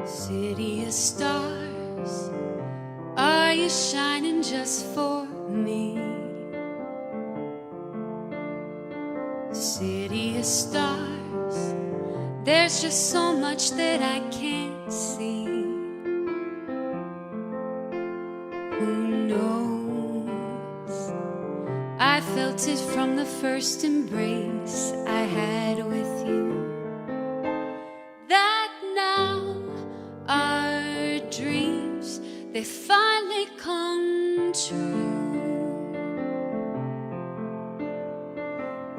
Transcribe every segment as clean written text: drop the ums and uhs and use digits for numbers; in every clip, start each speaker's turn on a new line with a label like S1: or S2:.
S1: City of stars, are you shining just for me? City of stars, there's just so much that I can't see. Who knows? I felt it from the first embrace I had with you, that now our dreams, they finally come true.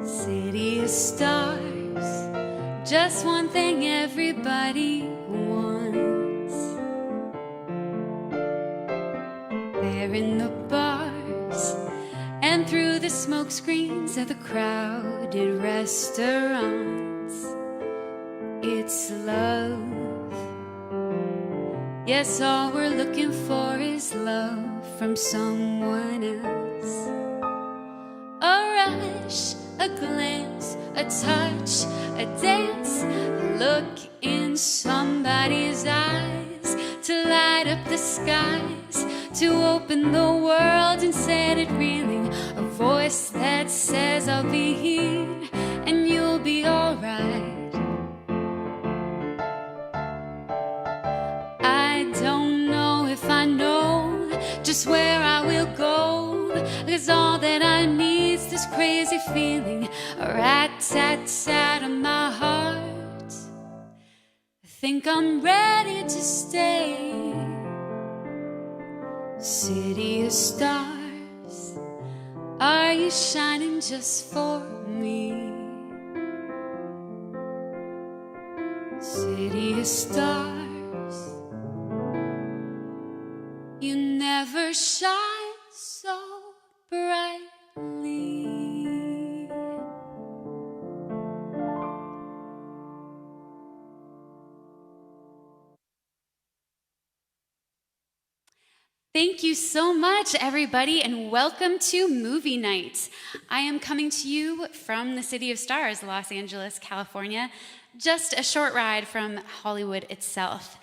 S1: City of stars, just one thing everybody wants. There in the bars and through the smoke screens of the crowded restaurants, it's love. Yes, all we're looking for is love from someone else. A rush, a glance, a touch, a dance, a look in somebody's eyes, to light up the skies, to open the world and set it reeling. A voice that says I'll be here and you'll be alright. I don't know if I know just where I will go, because all that I need is this crazy feeling, a rat-tat-tat on my heart. I think I'm ready to stay. City of stars, are you shining just for me? City of stars, you never shine so brightly. Thank you so much, everybody, and welcome to Movie Night. I am coming to you from the City of Stars, Los Angeles, California, just a short ride from Hollywood itself.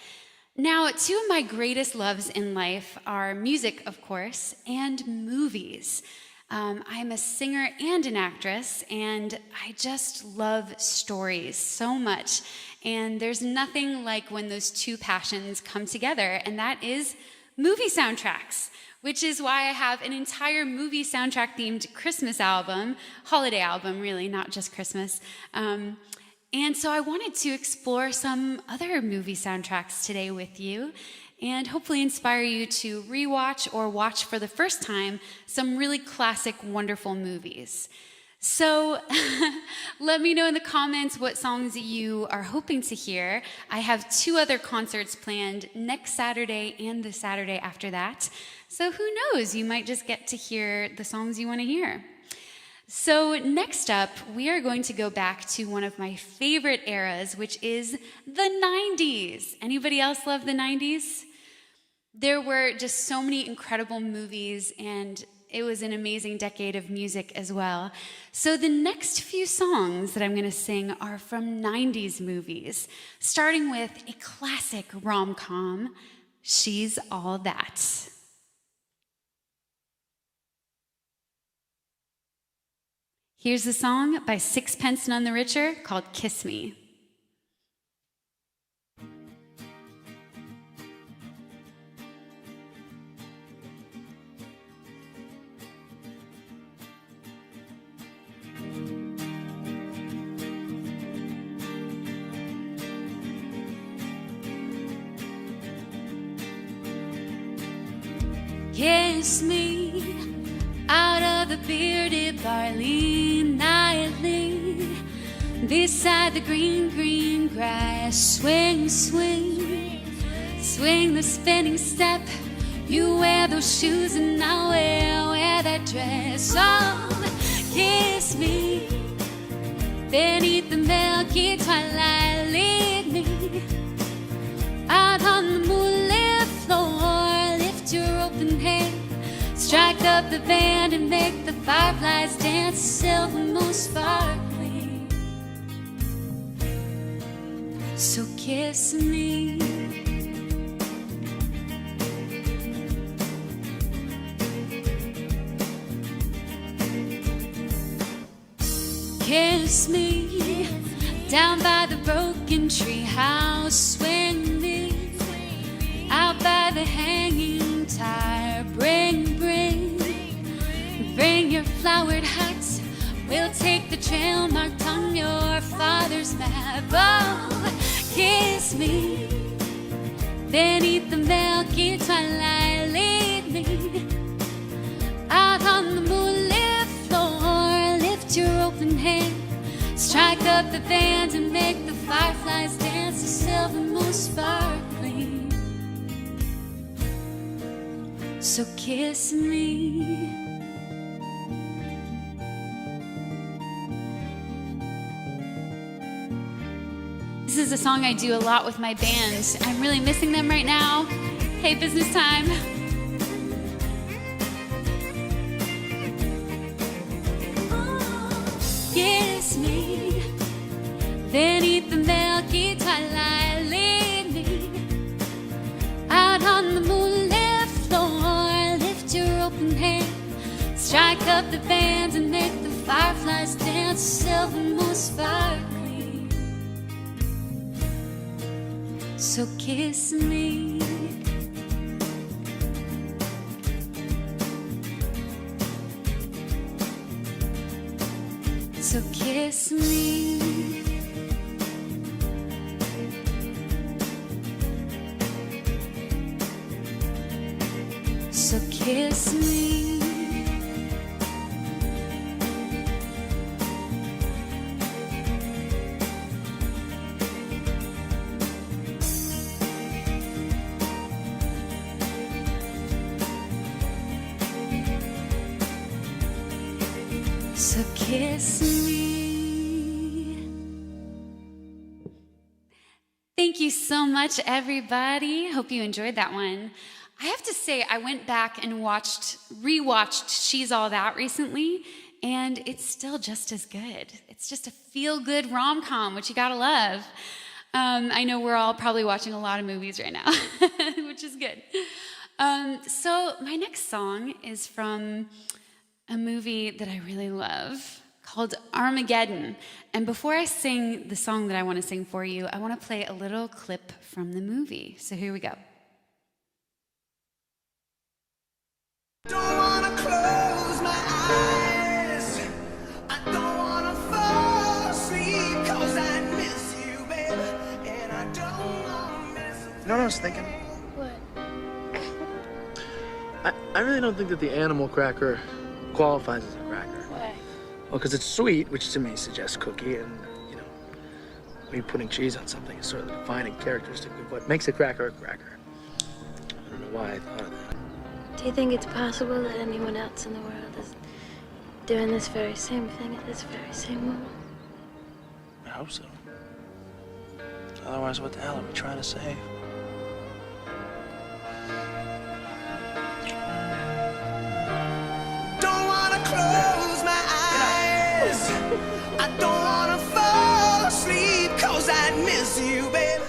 S1: Now, two of my greatest loves in life are music, of course, and movies. I'm a singer and an actress, and I just love stories so much. And there's nothing like when those two passions come together, and that is movie soundtracks, which is why I have an entire movie soundtrack-themed Christmas album, holiday album, really, not just Christmas. And so I wanted to explore some other movie soundtracks today with you and hopefully inspire you to rewatch or watch for the first time some really classic, wonderful movies. So let me know in the comments what songs you are hoping to hear. I have two other concerts planned next Saturday and the Saturday after that. So who knows, you might just get to hear the songs you want to hear. So next up, we are going to go back to one of my favorite eras, which is the 90s. Anybody else love the 90s? There were just so many incredible movies, and it was an amazing decade of music as well. So the next few songs that I'm going to sing are from 90s movies, starting with a classic rom-com, She's All That. Here's a song by Sixpence None the Richer called Kiss Me. Kiss me out of the bearded barley nightly, beside the green, green grass. Swing, swing, swing the spinning step. You wear those shoes and I'll wear that dress. Oh, kiss me beneath the milky twilight. Lead me out on the moonlit floor. Lift your open hand, strike up the band and make the fireflies dance, silver moon sparkling. So kiss me kiss me down by the broken treehouse. Swing me out by the hanging tire. Bring your flowered hats. We'll take the trail marked on your father's map. Oh, kiss me beneath the milky twilight. Lead me out on the moonlit floor. Lift your open hand, strike up the band and make the fireflies dance. The silver moon sparkling. So kiss me. This is a song I do a lot with my band. I'm really missing them right now. Hey, business time. Kiss me beneath the milky twilight. Lead me out on the moonlit floor. Lift your open hand, strike up the band and make the fireflies dance. Silver moon sparkling. So kiss me. So kiss me. So kiss me. So kiss me. Thank you so much, everybody. Hope you enjoyed that one. I have to say, I went back and rewatched She's All That recently, and it's still just as good. It's just a feel-good rom-com, which you gotta love. I know we're all probably watching a lot of movies right now, which is good. So my next song is from a movie that I really love called Armageddon. And before I sing the song that I want to sing for you, I want to play a little clip from the movie. So here we go.
S2: Don't wanna close my eyes. I don't wanna fall asleep, 'cause I miss you, baby. And I don't wanna miss you.
S3: You know what I was thinking?
S4: What?
S3: I really don't think that the animal cracker qualifies as a cracker.
S4: Why?
S3: Well, because it's sweet, which to me suggests cookie, and, you know, maybe putting cheese on something is sort of the defining characteristic of what makes a cracker a cracker. I don't know why I thought of that.
S4: Do you think it's possible that anyone else in the world is doing this very same thing at this very same moment?
S3: I hope so. Otherwise, what the hell are we trying to save?
S2: Don't wanna close my eyes. I don't wanna fall asleep, 'cause I miss you, baby.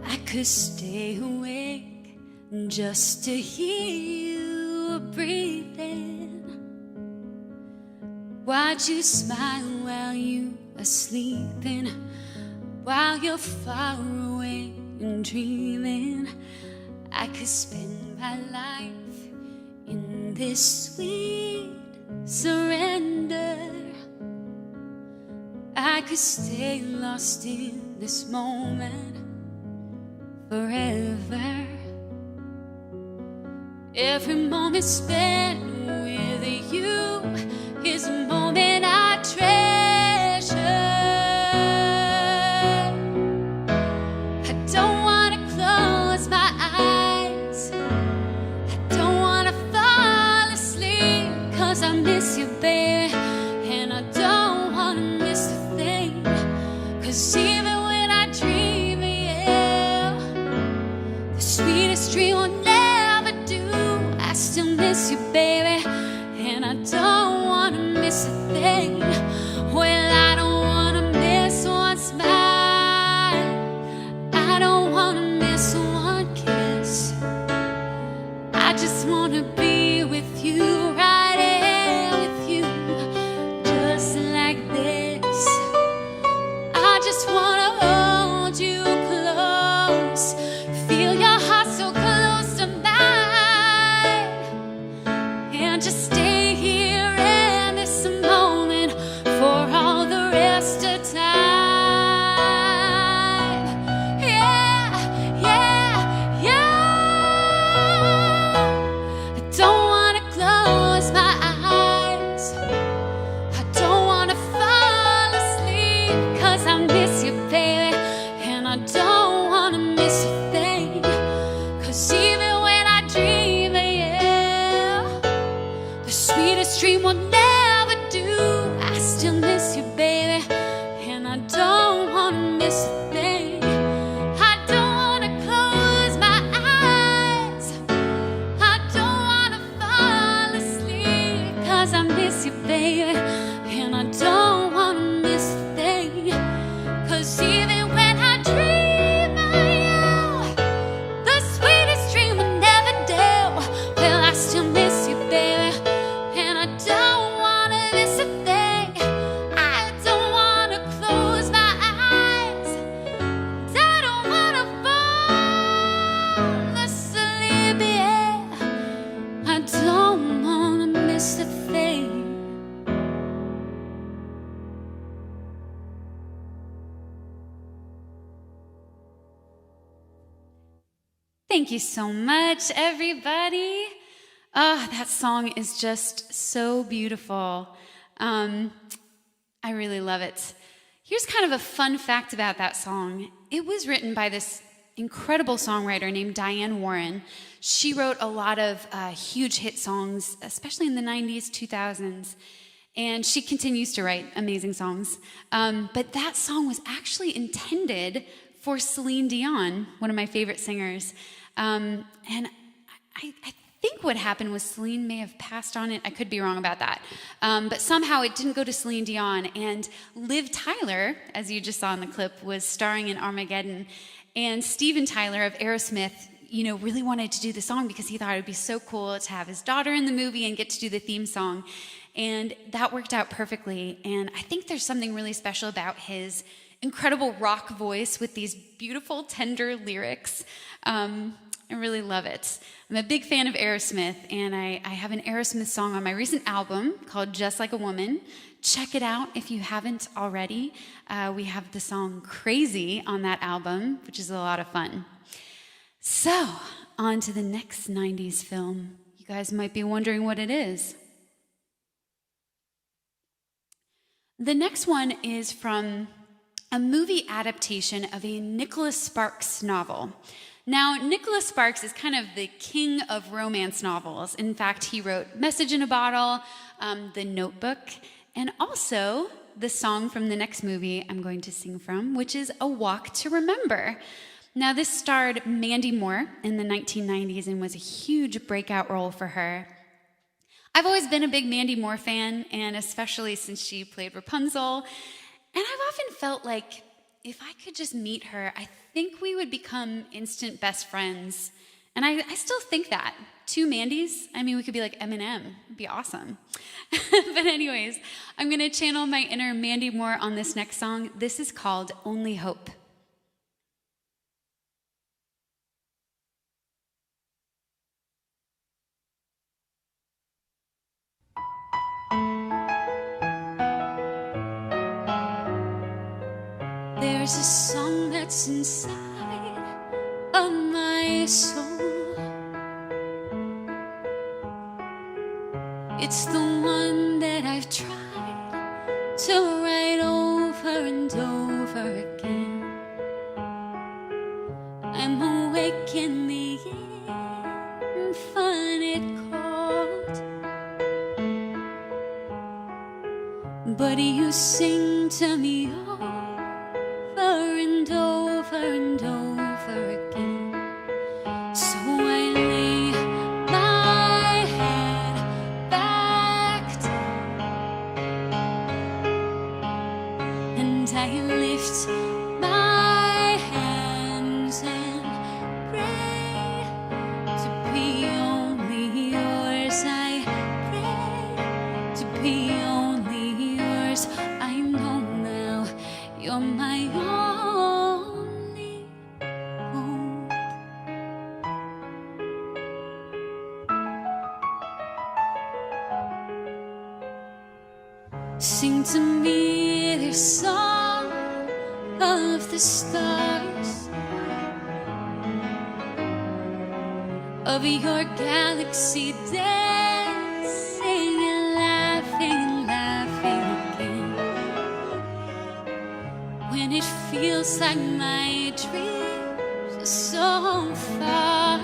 S1: I could stay awake just to hear you breathing. Watch you smile while you are sleeping, while you're far away and dreaming. I could spend my life in this sweet surrender. I could stay lost in this moment forever. Every moment spent with you is a moment I treasure. I don't want to close my eyes. I don't want to fall asleep, 'cause I miss you, baby. And I don't want to miss a thing, 'cause even when I dream of you, the sweetest dream will never do. I still miss you, baby, and I don't want to miss a thing. Well, I don't want to miss what's mine. I don't want to miss I'll just stay here in this moment for all the rest of time. Yeah, yeah, yeah. I don't want to close my eyes. I don't want to fall asleep, 'cause I miss you, baby, and I don't want to miss a thing. 'Cause even when I dream of you, the sweetest dream will never do. I still miss you, baby, and I don't want to miss a thing. I don't want to close my eyes. I don't want to fall asleep, 'cause I miss you, baby, and I don't want to miss a thing. 'Cause even when I dream of you, the sweetest dream will never do. Well, I still miss you, baby, and I don't want to miss a thing. I don't want to close my eyes. I don't want to fall asleep, yeah. I don't want to miss a thing. Thank you so much, everybody. Oh, that song is just so beautiful. I really love it. Here's kind of a fun fact about that song. It was written by this incredible songwriter named Diane Warren. She wrote a lot of huge hit songs, especially in the 90s, 2000s. And she continues to write amazing songs. But that song was actually intended for Celine Dion, one of my favorite singers. And I think what happened was Celine may have passed on it. I could be wrong about that. But somehow it didn't go to Celine Dion. And Liv Tyler, as you just saw in the clip, was starring in Armageddon. And Steven Tyler of Aerosmith, really wanted to do the song because he thought it would be so cool to have his daughter in the movie and get to do the theme song. And that worked out perfectly. And I think there's something really special about his incredible rock voice with these beautiful, tender lyrics. I really love it. I'm a big fan of Aerosmith, and I have an Aerosmith song on my recent album called Just Like a Woman. Check it out if you haven't already. We have the song Crazy on that album, which is a lot of fun. So, on to the next 90s film. You guys might be wondering what it is. The next one is from a movie adaptation of a Nicholas Sparks novel. Now, Nicholas Sparks is kind of the king of romance novels. In fact, he wrote Message in a Bottle, The Notebook, and also the song from the next movie I'm going to sing from, which is A Walk to Remember. Now, this starred Mandy Moore in the 1990s and was a huge breakout role for her. I've always been a big Mandy Moore fan, and especially since she played Rapunzel. And I've often felt like if I could just meet her, I think we would become instant best friends. And I still think that. Two Mandys, we could be like Eminem. It'd be awesome. But anyways, I'm going to channel my inner Mandy Moore on this next song. This is called Only Hope. There's a song that's inside of my soul. It's the one that I've tried to write over and over again. I'm awake in the infinite cold, but you sing to me and over and over again. So I lay my head back down and I lift my hands and pray to be only yours. I pray to be only yours. I know now you're my own. Sing to me their song of the stars, of your galaxy dancing and laughing, laughing again. When it feels like my dreams are so far,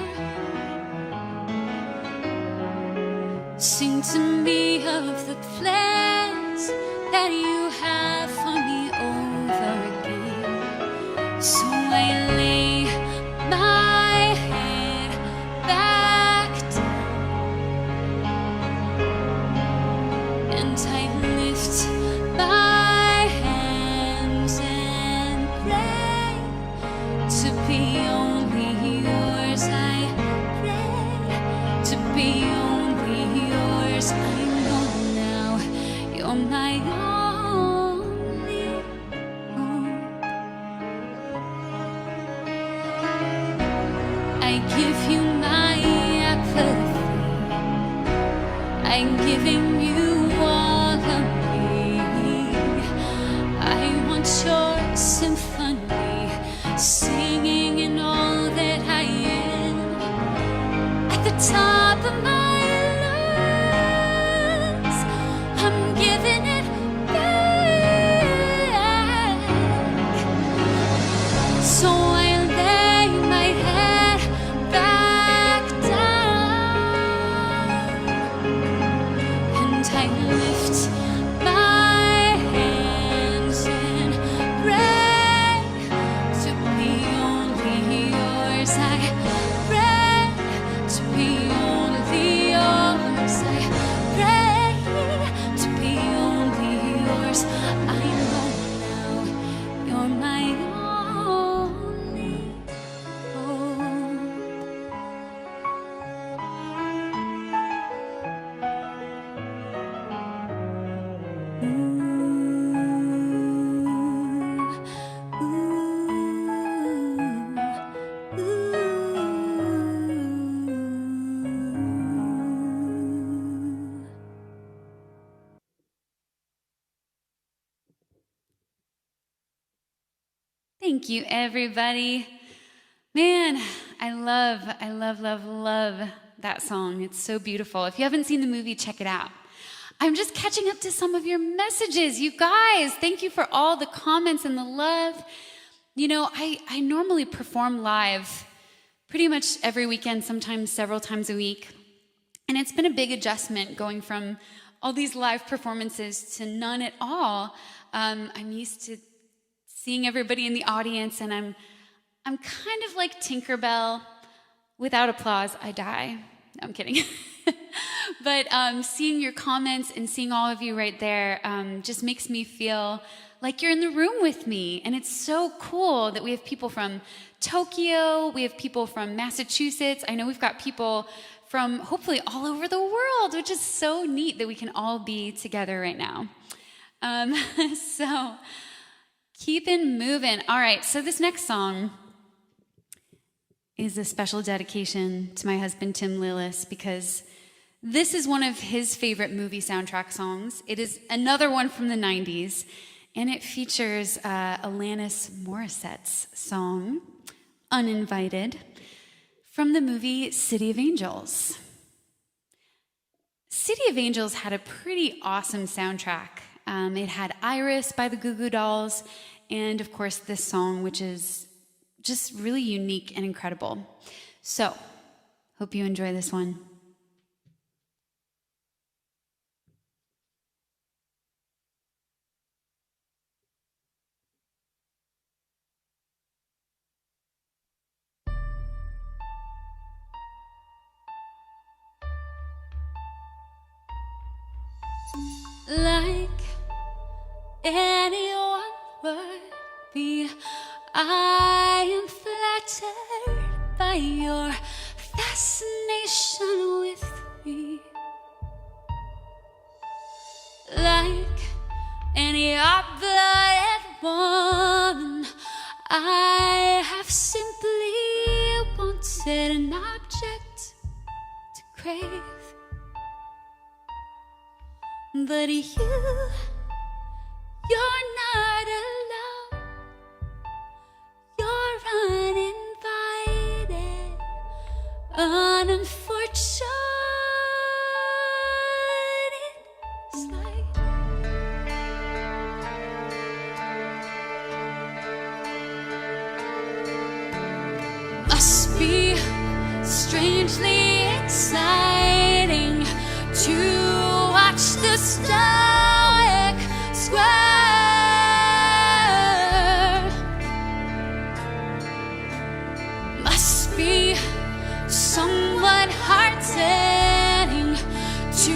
S1: sing to me of the plans that you have for me over again. So I lay my head back down and I lift my hands and pray to be only yours. I pray to be only yours. I know now you're my only hope. I give you my apathy, I'm giving you all of me. I want your symphony, singing in all that I am. At the top of my lungs, I'm giving it back. So I lay my head back down and I lift my hands and pray to be only yours. I pray to be only yours. I pray to be only yours. I know now you're my only hope. Thank you, everybody. Man, I love that song. It's so beautiful. If you haven't seen the movie, check it out. I'm just catching up to some of your messages. You guys, thank you for all the comments and the love. You know, I normally perform live pretty much every weekend, sometimes several times a week. And it's been a big adjustment going from all these live performances to none at all. I'm used to seeing everybody in the audience, and I'm kind of like Tinkerbell. Without applause, I die. No, I'm kidding. But seeing your comments and seeing all of you right there just makes me feel like you're in the room with me. And it's so cool that we have people from Tokyo, we have people from Massachusetts. I know we've got people from hopefully all over the world, which is so neat that we can all be together right now. So keep it moving. All right, so this next song is a special dedication to my husband, Tim Lillis, because this is one of his favorite movie soundtrack songs. It is another one from the 90s, and it features Alanis Morissette's song, Uninvited, from the movie City of Angels. City of Angels had a pretty awesome soundtrack. It had Iris by the Goo Goo Dolls, and of course this song, which is just really unique and incredible. So, hope you enjoy this one. Like anyone would be, I am flattered by your fascination with me. Like any hot-blooded woman, I have simply wanted an object to crave. But you You're not alone. You're uninvited, unfortunate. It's like must be strangely exciting to watch the stoic square. Must be somewhat heart-setting to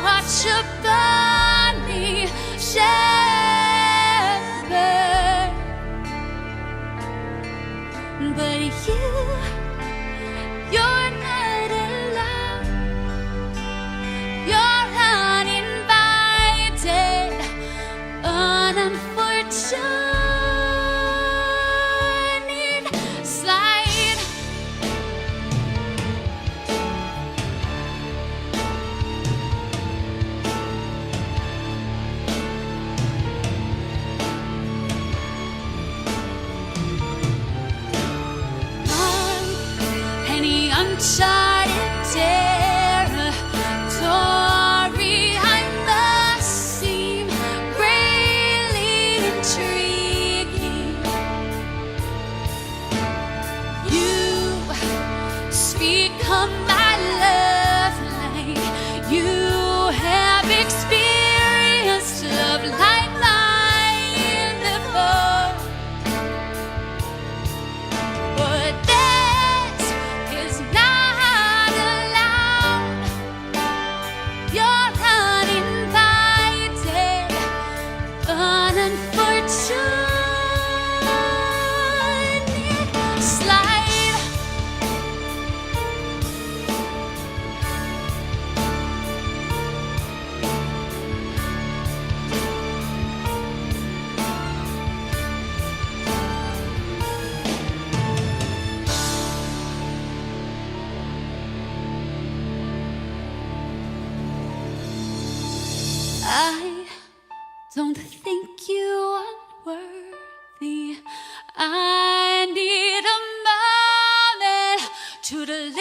S1: watch a bunny shepherd. But you're not allowed. You're uninvited, unfortunate. Slide. On any uncharted territory, I must seem greatly intriguing. You speak of my love like you have experienced love like mine before. But that is not allowed. You're uninvited, unfortunate. Slide. I don't think you unworthy. I need a moment to deliberate.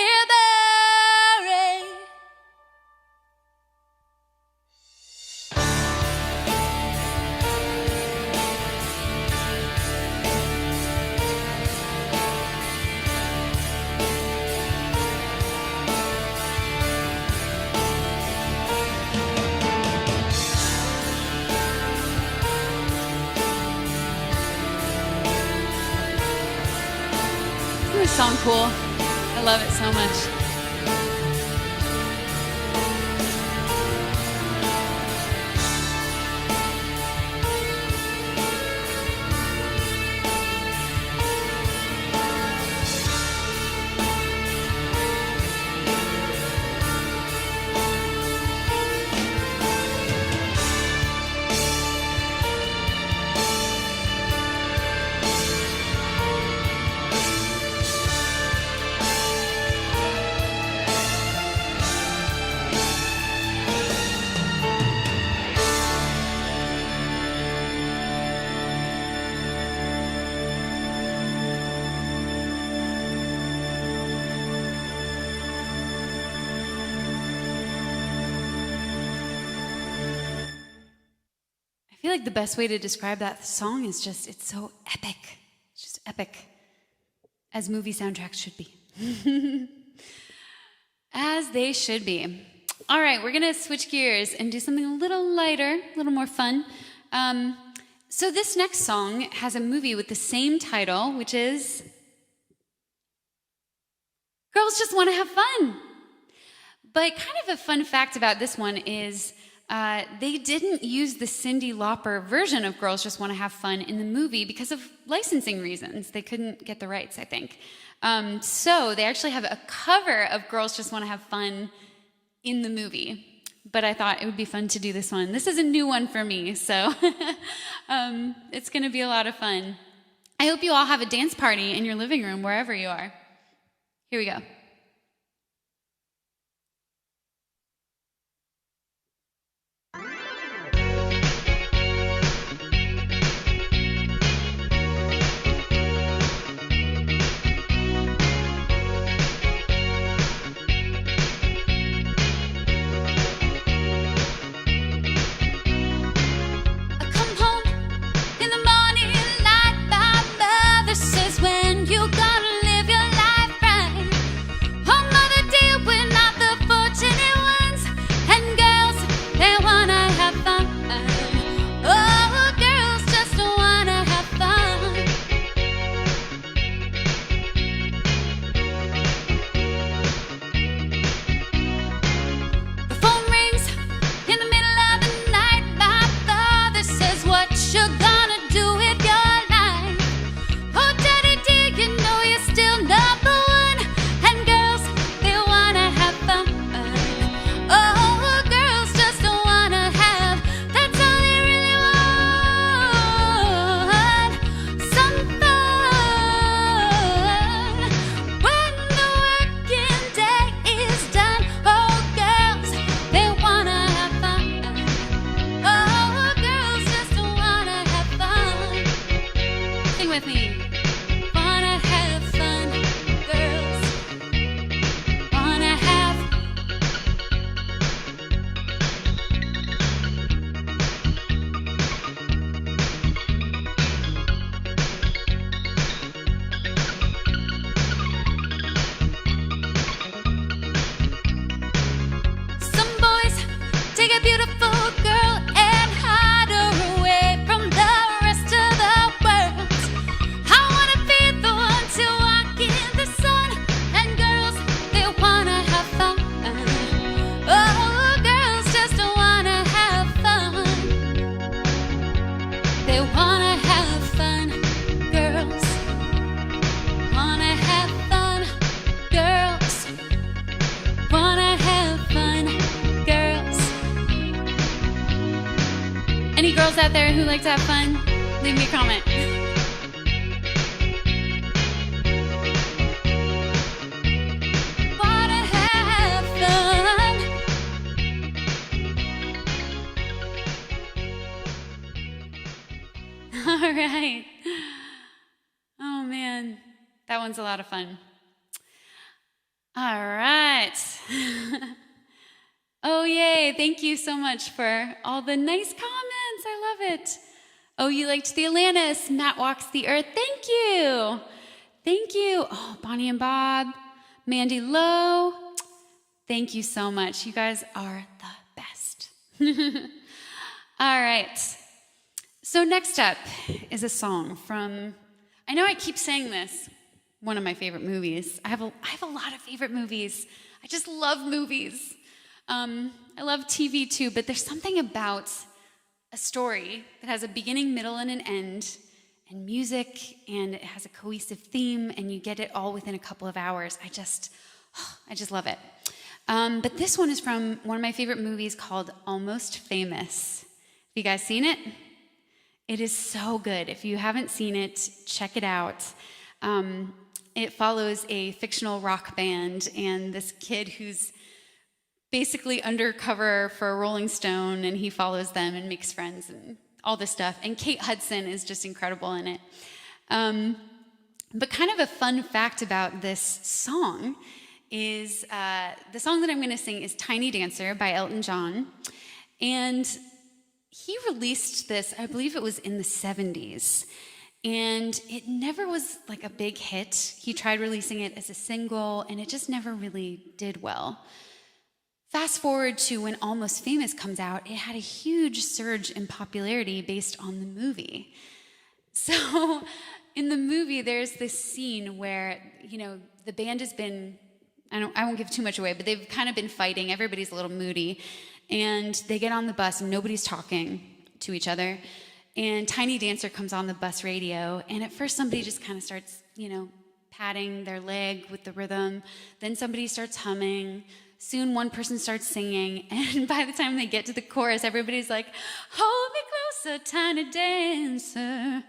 S1: Isn't this song cool? I love it so much. I feel like the best way to describe that song is just, it's so epic. It's just epic, as movie soundtracks should be. As they should be. All right, we're gonna switch gears and do something a little lighter, a little more fun. So this next song has a movie with the same title, which is Girls Just Want to Have Fun. But kind of a fun fact about this one is they didn't use the Cyndi Lauper version of Girls Just Want to Have Fun in the movie because of licensing reasons. They couldn't get the rights, I think. So they actually have a cover of Girls Just Want to Have Fun in the movie. But I thought it would be fun to do this one. This is a new one for me, so it's going to be a lot of fun. I hope you all have a dance party in your living room, wherever you are. Here we go. a beautiful girl and hide her away from the rest of the world. I wanna be the one to walk in the sun, and girls, they wanna have fun. Oh, girls just wanna have fun. They wanna have fun. Girls wanna have fun. Girls wanna have fun. Girls. Any girls out there who like to have fun? Leave me a comment. Wanna have fun. All right. Oh man, that one's a lot of fun. All right. Oh, yay. Thank you so much for all the nice comments. I love it. Oh, you liked the Atlantis. Matt Walks the Earth. Thank you. Thank you. Oh, Bonnie and Bob. Mandy Lowe. Thank you so much. You guys are the best. All right. So next up is a song from, I know I keep saying this, one of my favorite movies. I have a lot of favorite movies. I just love movies. I love TV too, but there's something about a story that has a beginning, middle, and an end, and music, and it has a cohesive theme, and you get it all within a couple of hours. I just love it. But this one is from one of my favorite movies called Almost Famous. Have you guys seen it? It is so good. If you haven't seen it, check it out. It follows a fictional rock band and this kid who's basically undercover for a Rolling Stone, and he follows them and makes friends and all this stuff. And Kate Hudson is just incredible in it. But kind of a fun fact about this song is the song that I'm going to sing is Tiny Dancer by Elton John. And he released this, I believe it was in the 70s. And it never was like a big hit. He tried releasing it as a single, and it just never really did well. Fast forward to when Almost Famous comes out, it had a huge surge in popularity based on the movie. So in the movie, there's this scene where, the band has been, I won't give too much away, but they've kind of been fighting. Everybody's a little moody. And they get on the bus, and nobody's talking to each other. And Tiny Dancer comes on the bus radio, and at first somebody just kind of starts, patting their leg with the rhythm. Then somebody starts humming. Soon one person starts singing, and by the time they get to the chorus, everybody's like, "Hold me closer, tiny dancer."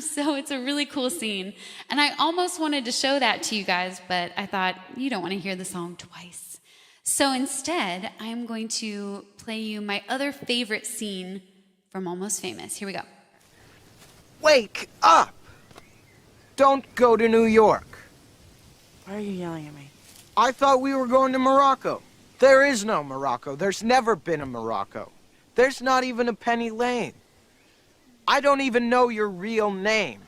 S1: So it's a really cool scene. And I almost wanted to show that to you guys, but I thought, you don't want to hear the song twice. So instead, I'm going to play you my other favorite scene from Almost Famous. Here we go.
S5: Wake up! Don't go to New York.
S6: Why are you yelling at me?
S5: I thought we were going to Morocco. There is no Morocco. There's never been a Morocco. There's not even a Penny Lane. I don't even know your real name.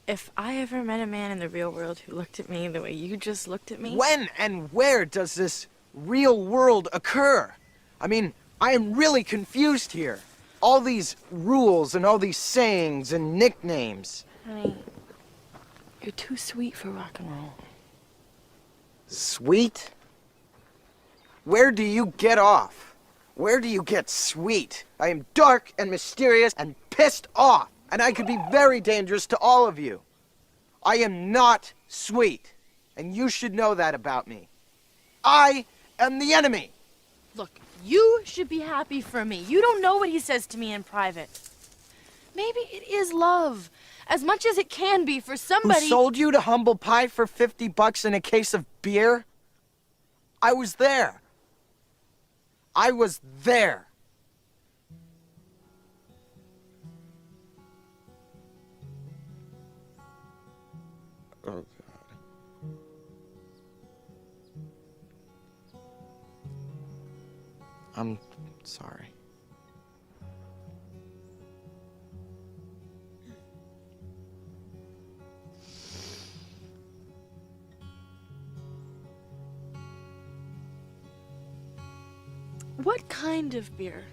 S6: If I ever met a man in the real world who looked at me the way you just looked at me...
S5: When and where does this real world occur? I mean, I am really confused here. All these rules and all these sayings and nicknames.
S6: Honey, you're too sweet for rock and roll.
S5: Sweet? Where do you get off? Where do you get sweet? I am dark and mysterious and pissed off, and I could be very dangerous to all of you. I am not sweet, and you should know that about me. I am the enemy.
S6: Look, you should be happy for me. You don't know what he says to me in private. Maybe it is love, as much as it can be for somebody...
S5: Who sold you to Humble Pie for $50 and a case of beer? I was there. I was there. Oh, God. I'm sorry.
S6: What kind of beer?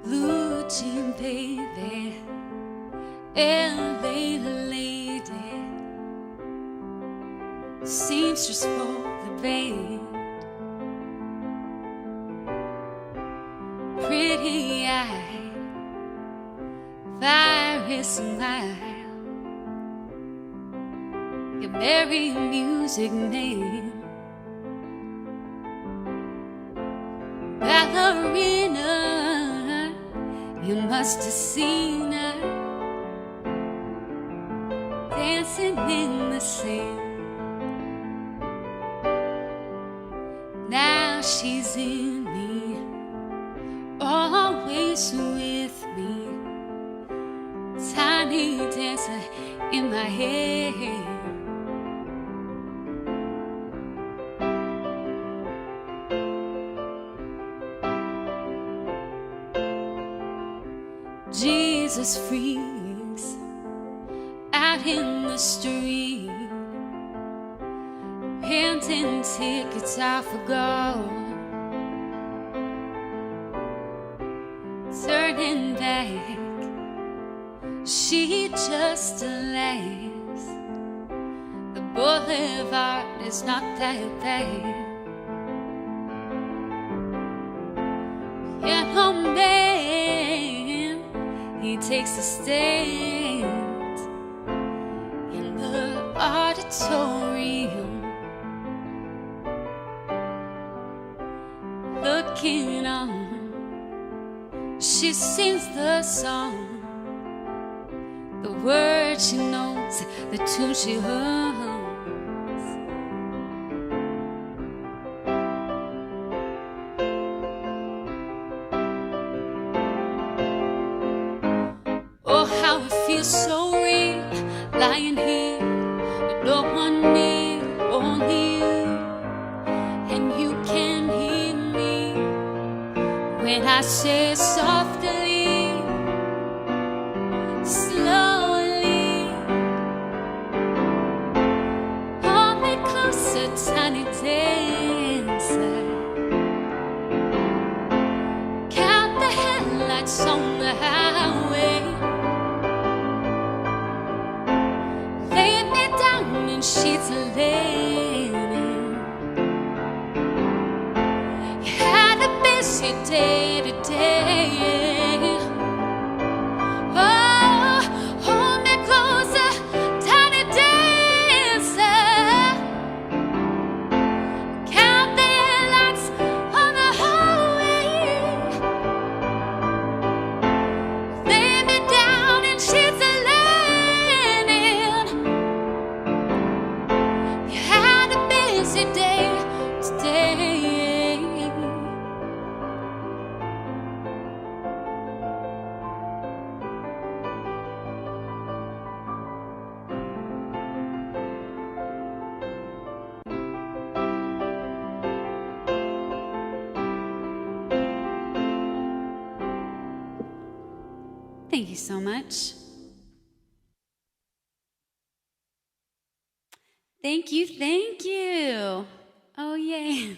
S1: Blue jean baby, LA lady, seamstress for the band, pretty eye, fiery smile, your merry music man, ballerina. You must have seen her dancing in the sand. Now she's in me, always with me. Tiny dancer in my head. Jesus freaks out in the street, handing tickets out for gold, turning back, she just laughs. The boulevard is not that bad. Piano man, he takes a stand in the auditorium, looking on. She sings the song, the words she knows, the tune she hums. Oh, how it feels so real, lying here with no one near, only you. And you can hear me when I say softly, slowly, hold me closer, tiny dancer. Count the headlights on the highway. Lay me down in sheets of linen. You had a busy day today. Oh, hold me closer, tiny dancer. Count the lights on the highway. Lay me down in sheets of linen. You had a busy day today. Thank you so much. Thank you, thank you. Oh, yay.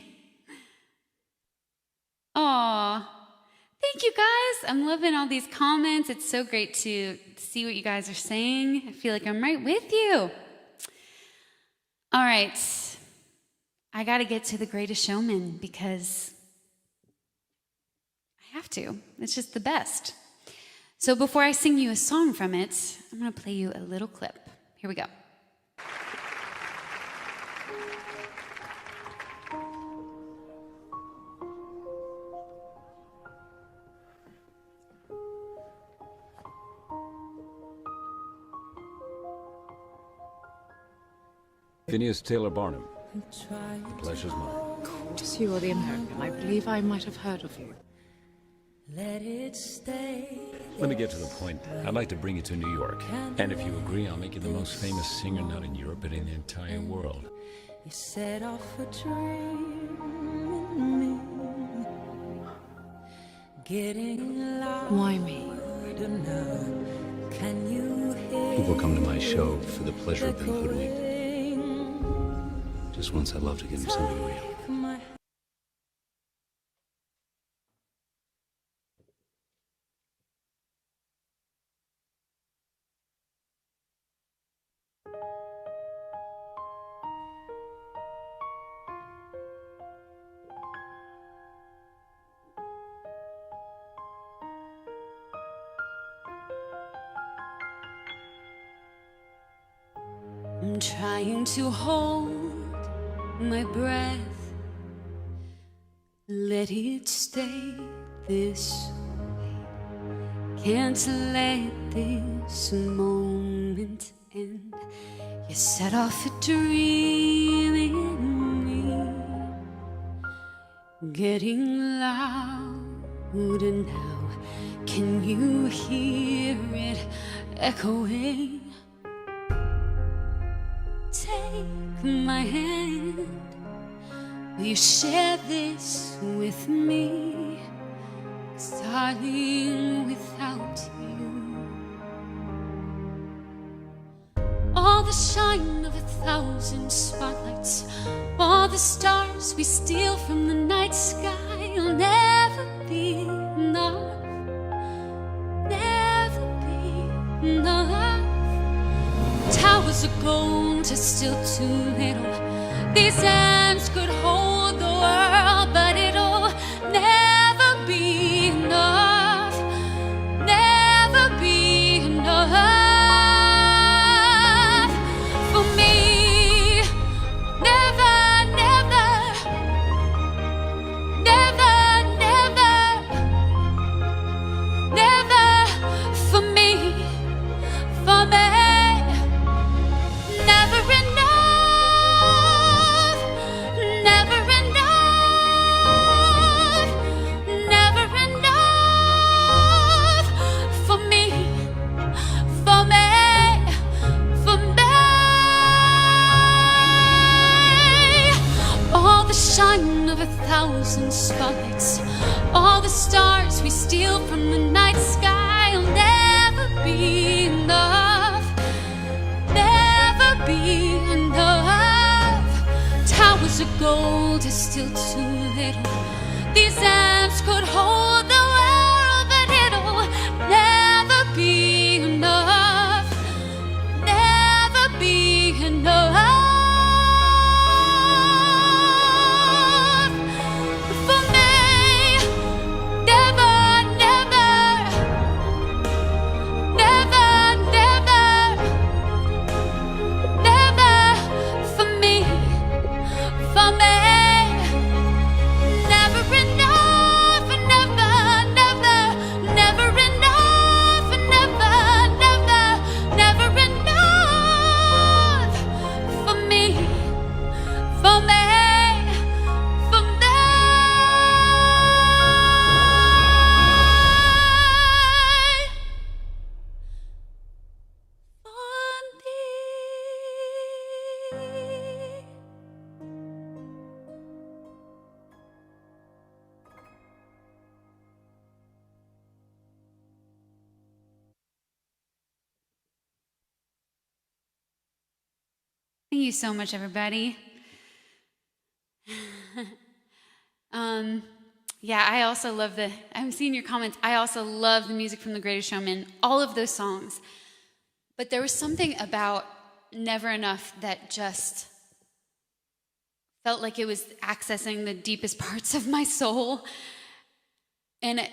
S1: Aw, thank you guys. I'm loving all these comments. It's so great to see what you guys are saying. I feel like I'm right with you. All right, I got to get to The Greatest Showman because I have to. It's just the best. So before I sing you a song from it, I'm going to play you a little clip. Here we go.
S7: Phineas Taylor Barnum. The pleasure's mine.
S8: Just you or the American. I believe I might have heard of you. Let it stay.
S7: Let me get to the point. I'd like to bring you to New York. And if you agree, I'll make you the most famous singer not in Europe, but in the entire world.
S8: You set off a dream in me. Getting loud.
S6: Why me?
S8: Now. Can you hear?
S7: People come to my show for the pleasure of being hoodwinked. Just once I'd love to give them something real.
S1: I'm trying to hold my breath. Let it stay this way. Can't let this moment end. You set off a dream in me, getting louder now. Can you hear it echoing? Take my hand. Will you share this with me? 'Cause darling, without you, all the shine of 1,000 spotlights, all the stars we steal from the night sky, will never be enough, never be enough. Towers of gold are still too little. These hands could hold the world, but it'll never be enough, never be enough for me. Never, never, never, never, never for me, for me. Never enough, never enough, never enough for me, for me, for me. All the shine of 1,000 spotlights, all the stars we steal from the night sky, will never be enough, never be enough. Towers of gold is still too little. These hands could hold the world, but it'll never be enough, never be enough for me. Never, never, never, never, never for me, for me. Never enough, never, never, never enough, never, never, never enough for me, for me, for me. Thank you so much, everybody. Yeah, I also love I'm seeing your comments. I also love the music from The Greatest Showman, all of those songs. But there was something about Never Enough that just felt like it was accessing the deepest parts of my soul. And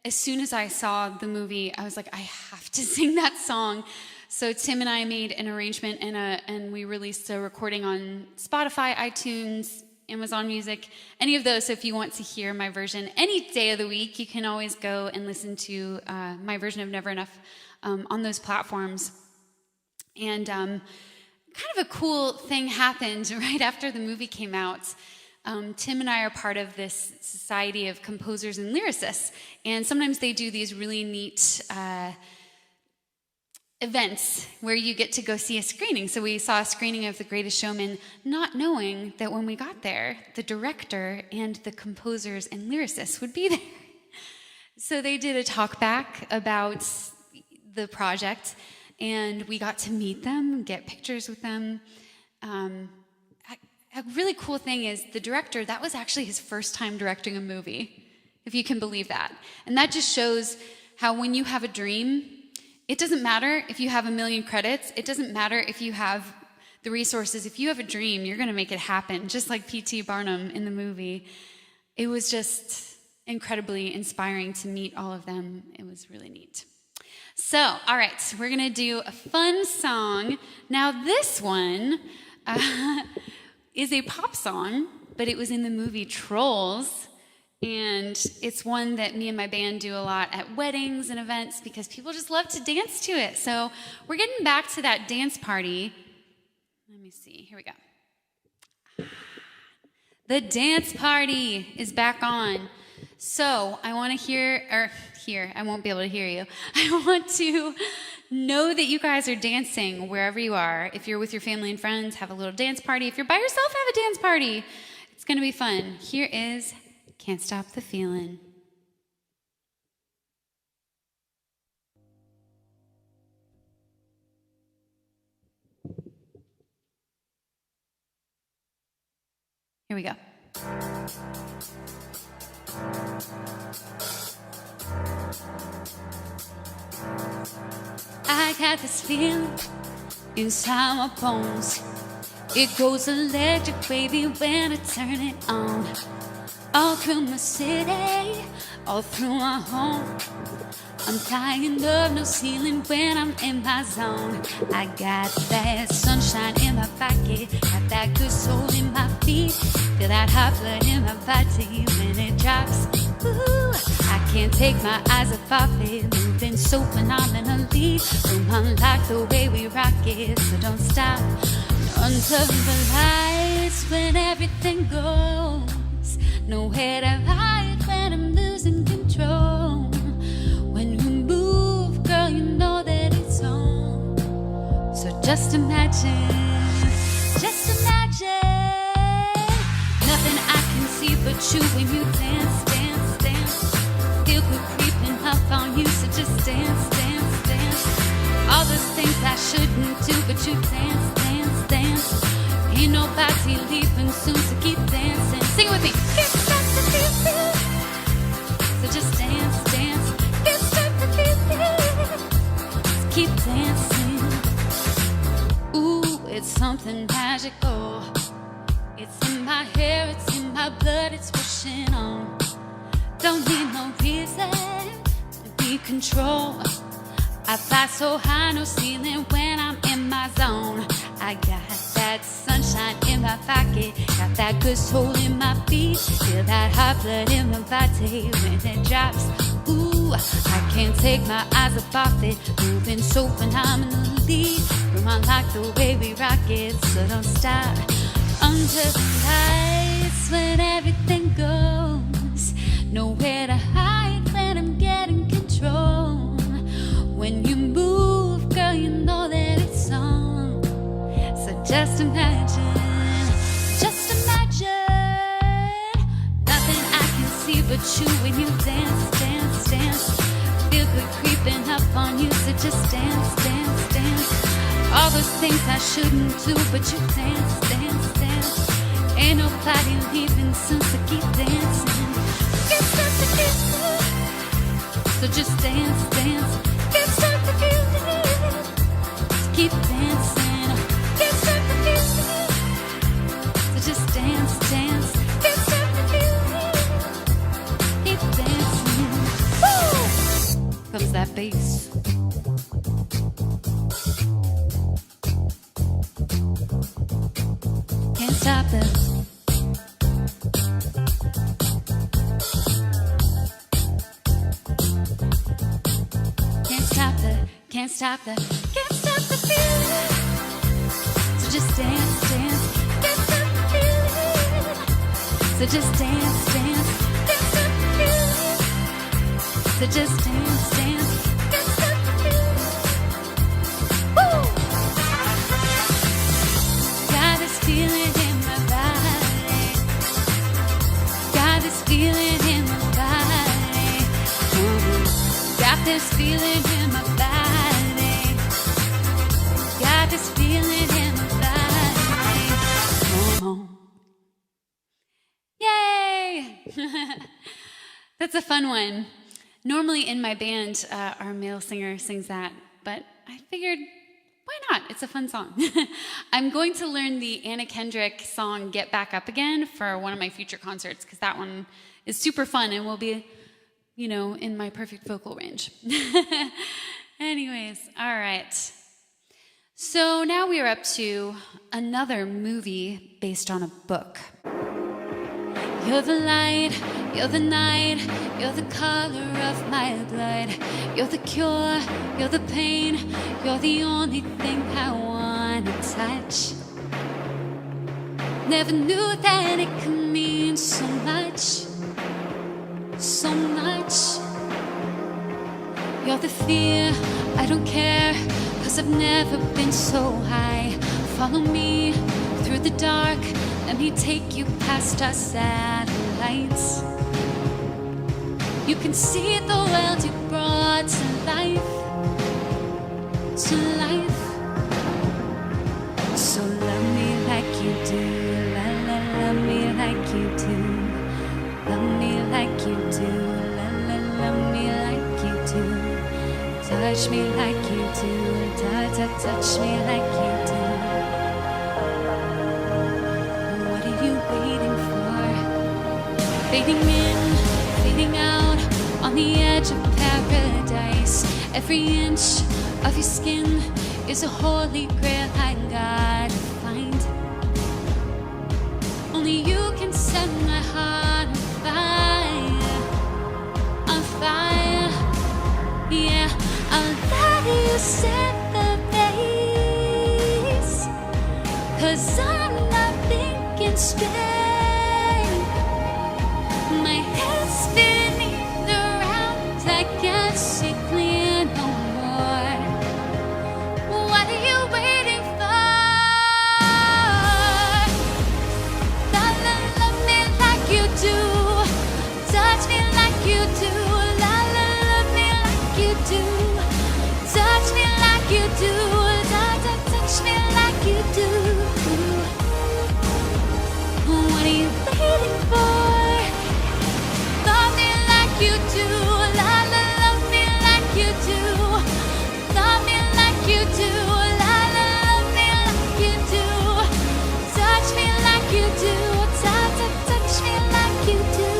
S1: as soon as I saw the movie, I was like, I have to sing that song. So Tim and I made an arrangement and we released a recording on Spotify, iTunes, Amazon Music, any of those. So if you want to hear my version any day of the week, you can always go and listen to my version of Never Enough on those platforms. And kind of a cool thing happened right after the movie came out. Tim and I are part of this society of composers and lyricists, and sometimes they do these really neat events where you get to go see a screening. So we saw a screening of The Greatest Showman, not knowing that when we got there, the director and the composers and lyricists would be there. So they did a talk back about the project, and we got to meet them, get pictures with them. A really cool thing is the director, that was actually his first time directing a movie, if you can believe that. And that just shows how when you have a dream, it doesn't matter if you have 1 million credits. It doesn't matter if you have the resources. If you have a dream, you're going to make it happen, just like P.T. Barnum in the movie. It was just incredibly inspiring to meet all of them. It was really neat. So, all right, we're going to do a fun song. Now, this one is a pop song, but it was in the movie Trolls. And it's one that me and my band do a lot at weddings and events because people just love to dance to it. So we're getting back to that dance party. Let me see. Here we go. The dance party is back on. So I want to I won't be able to hear you. I want to know that you guys are dancing wherever you are. If you're with your family and friends, have a little dance party. If you're by yourself, have a dance party. It's going to be fun. Here is Can't Stop the Feeling. Here we go. I got this feeling inside my bones. It goes electric, baby, when I turn it on. All through my city, all through my home. I'm flying up, no ceiling when I'm in my zone. I got that sunshine in my pocket, got that good soul in my feet. Feel that hot blood in my body when it drops. Ooh, I can't take my eyes off it, moving so phenomenally. Room unlock the way we rock it, so don't stop until the lights when everything goes. Nowhere to hide when I'm losing control. When you move, girl, you know that it's on. So just imagine. Nothing I can see but you when you dance, dance, dance. Feel good creeping up on you, so just dance, dance, dance. All those things I shouldn't do, but you dance, dance, dance. Ain't nobody leaving soon, so keep dancing. Sing it with me. Can't stop the feeling. So just dance, dance. Can't stop the feeling. So keep dancing. Ooh, it's something magical. It's in my hair, it's in my blood, it's rushing on. Don't need no reason to be control. I fly so high, no ceiling when I'm in my zone. I got that sunshine in my pocket, got that good soul in my feet. Feel that hot blood in my body when it drops. Ooh, I can't take my eyes off it, moving so phenomenally. Room unlock the way we rock it, so don't stop until the lights when everything goes. Nowhere to hide when I'm getting control. When you move, girl, you know that it's on. So just imagine. Nothing I can see but you when you dance, dance, dance. Feel good creeping up on you, so just dance, dance, dance. All those things I shouldn't do, but you dance, dance, dance. Ain't nobody leaving soon, so keep dancing. Can't stop the feeling. So just dance, dance. Can't stop the feeling. So keep dancing. Can't stop the feeling. So just dance, dance. Can't stop the feeling. Keep dancing. Woo! Comes that bass. Can't stop the. Can't stop the feeling. So just dance, dance. Can't stop the feeling. So just dance, dance, dance to the feeling. So just dance, dance, dance to the feeling. Woo! Got this feeling in my body. Got this feeling in my body. Got this feeling in my body. Got this feeling in my body. Come on. Yay! That's a fun one. Normally in my band, our male singer sings that, but I figured, why not? It's a fun song. I'm going to learn the Anna Kendrick song Get Back Up Again for one of my future concerts, because that one is super fun and will be, you know, in my perfect vocal range. Anyways, all right. So now we are up to another movie based on a book. You're the light, you're the night, you're the color of my blood. You're the cure, you're the pain, you're the only thing I wanna touch. Never knew that it could mean so much, so much. You're the fear, I don't care, 'cause I've never been so high. Follow me through the dark, let me take you past our satellites. You can see the world you brought to life, to life. So love me like you do, la la, love me like you do. Love me like you do, la la, love me like you do. Touch me like you do, da da, touch me like you do. What are you waiting for? Fading in, fading out, on the edge of paradise. Every inch of your skin is a holy grail I gotta find. Only you can set my heart on fire, on fire. Yeah, I'll let you set the pace, 'cause I'm not thinking straight. My head's spinning around, I can't see clear no more. What are you waiting for? La la, love me like you do, touch me like you do. La la, love me like you do, touch me like you do. Da da, touch me like you do. What are you waiting for? Love me like you do, la la, love me like you do. Love me like you do, la la, love me like you do. Touch me like you do, ta ta, touch me like you do.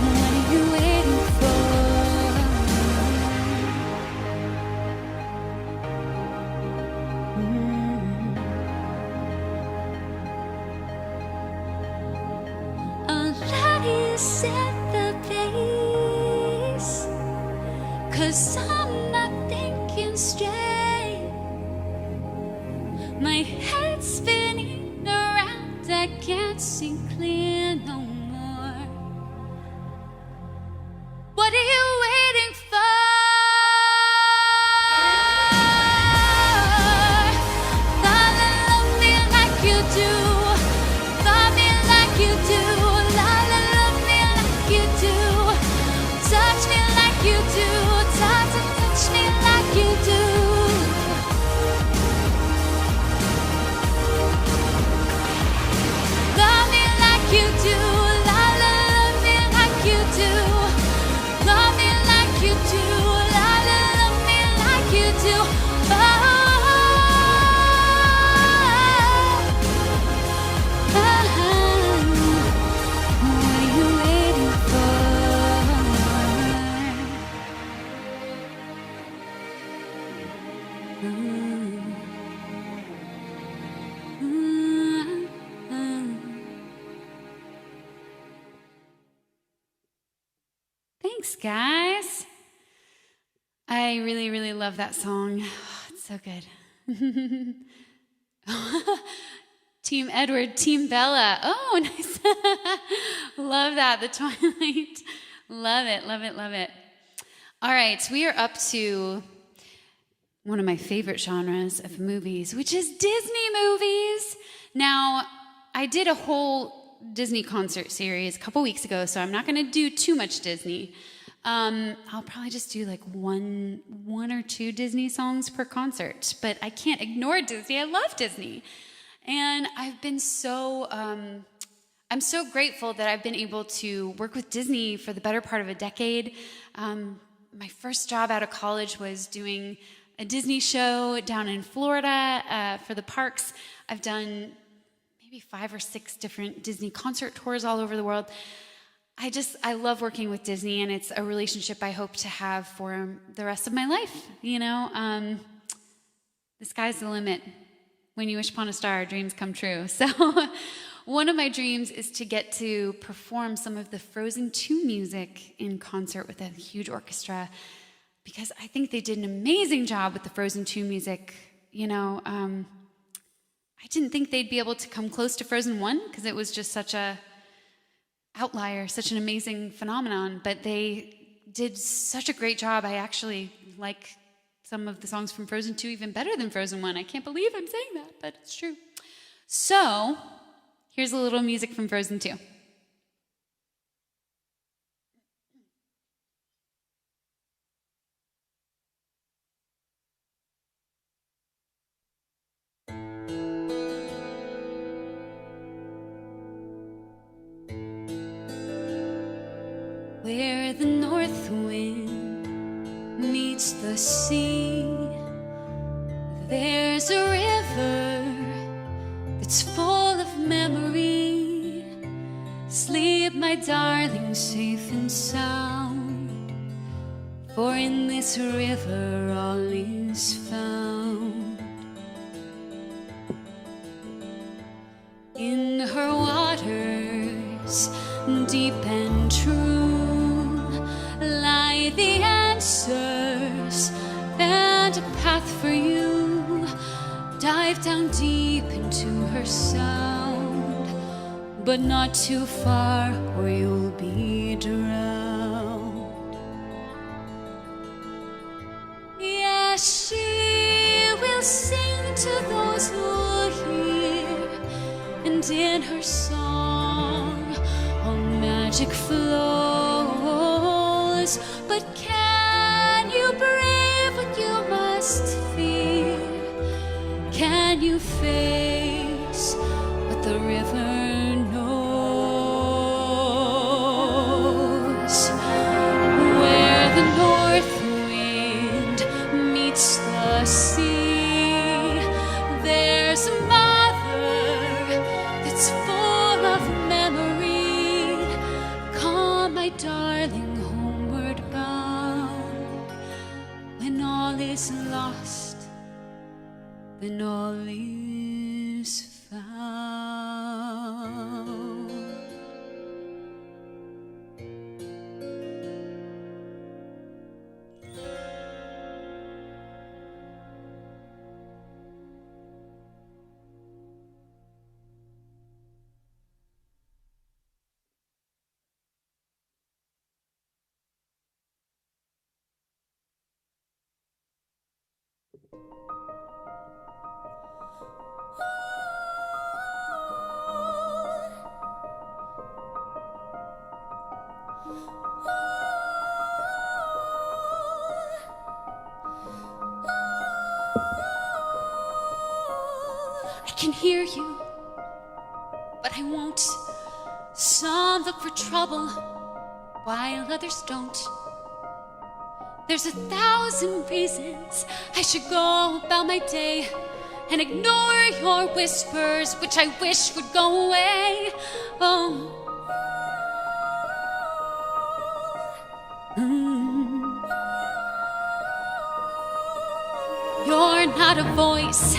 S1: What are you waiting for? I'll let you set the pace, 'cause I'm not thinking straight. My head's spinning around, I can't see clear no more. What are you waiting for? La la, love me like you do, love me like you do. La la, love me like you do, touch me like you do. Ta ta, touch me like you do. Love me like you do, la la, love me like you do. Love me like you do, la la, love me like you do. Oh, what are you waiting for? Thanks, guys. I really, really love that song. Oh, it's so good. Team Edward, Team Bella. Oh, nice. Love that, the Twilight. Love it, love it, love it. All right, we are up to one of my favorite genres of movies, which is Disney movies. Now, I did a whole Disney concert series a couple weeks ago, so I'm not going to do too much Disney. I'll probably just do like one or two Disney songs per concert, but I can't ignore Disney. I love Disney. And I've been I'm so grateful that I've been able to work with Disney for the better part of a decade. My first job out of college was doing a Disney show down in Florida for the parks. I've done maybe 5 or 6 different Disney concert tours all over the world. I love working with Disney, and it's a relationship I hope to have for the rest of my life. You know, the sky's the limit. When you wish upon a star, dreams come true. So one of my dreams is to get to perform some of the Frozen 2 music in concert with a huge orchestra, because I think they did an amazing job with the Frozen 2 music. You know, I didn't think they'd be able to come close to Frozen 1 because it was just such a outlier, such an amazing phenomenon, but they did such a great job. I actually like some of the songs from Frozen 2 even better than Frozen 1. I can't believe I'm saying that, but it's true. So, here's a little music from Frozen 2. Where the north wind meets the sea, there's a river that's full of memory. Sleep, my darling, safe and sound, for in this river all is found. In her waters, deep and true, lie the answers and a path for you. Dive down deep into her sound, but not too far or you'll be drowned. Yes, she will sing to those who hear, and in her song all magic flows. But can you brave what you must fear? Can you face what the river knows? Where the north wind meets the sea, there's a mother that's full of memory. Come, my darling, homeward bound. When all is lost, then all is found. I can hear you, but I won't. Some look for trouble, while others don't. There's 1,000 reasons I should go about my day and ignore your whispers, which I wish would go away. Oh. You're not a voice,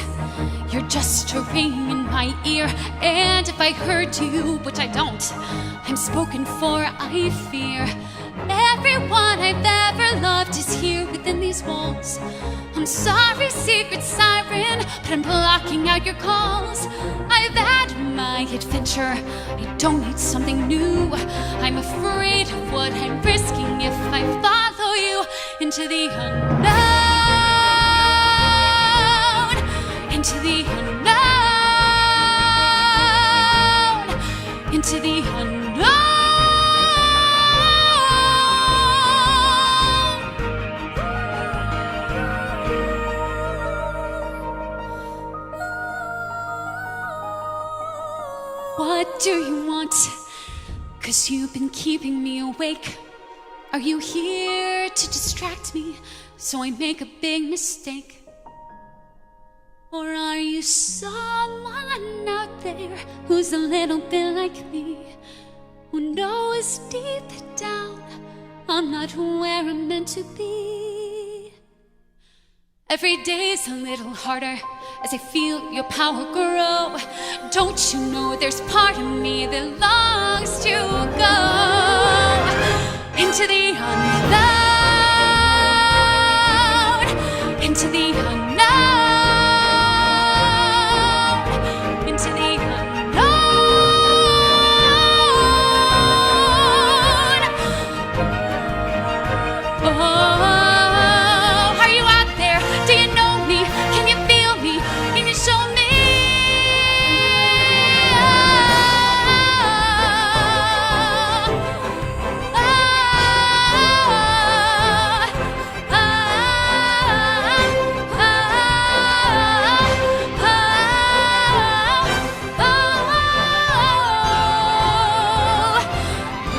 S1: you're just a ring in my ear. And if I heard you, which I don't, I'm spoken for, I fear. Everyone I've ever loved is here within these walls. I'm sorry, secret siren, but I'm blocking out your calls. I've had my adventure. I don't need something new. I'm afraid of what I'm risking if I follow you into the unknown. Into the unknown. Into the unknown. What do you want? 'Cause you've been keeping me awake. Are you here to distract me so I make a big mistake? Or are you someone out there who's a little bit like me, who knows deep down I'm not where I'm meant to be? Every day is a little harder as I feel your power grow. Don't you know there's part of me that longs to go into the unknown, into the unknown, into the unknown. Oh, are you out there? Do you know me? Can you feel me? Can you show me?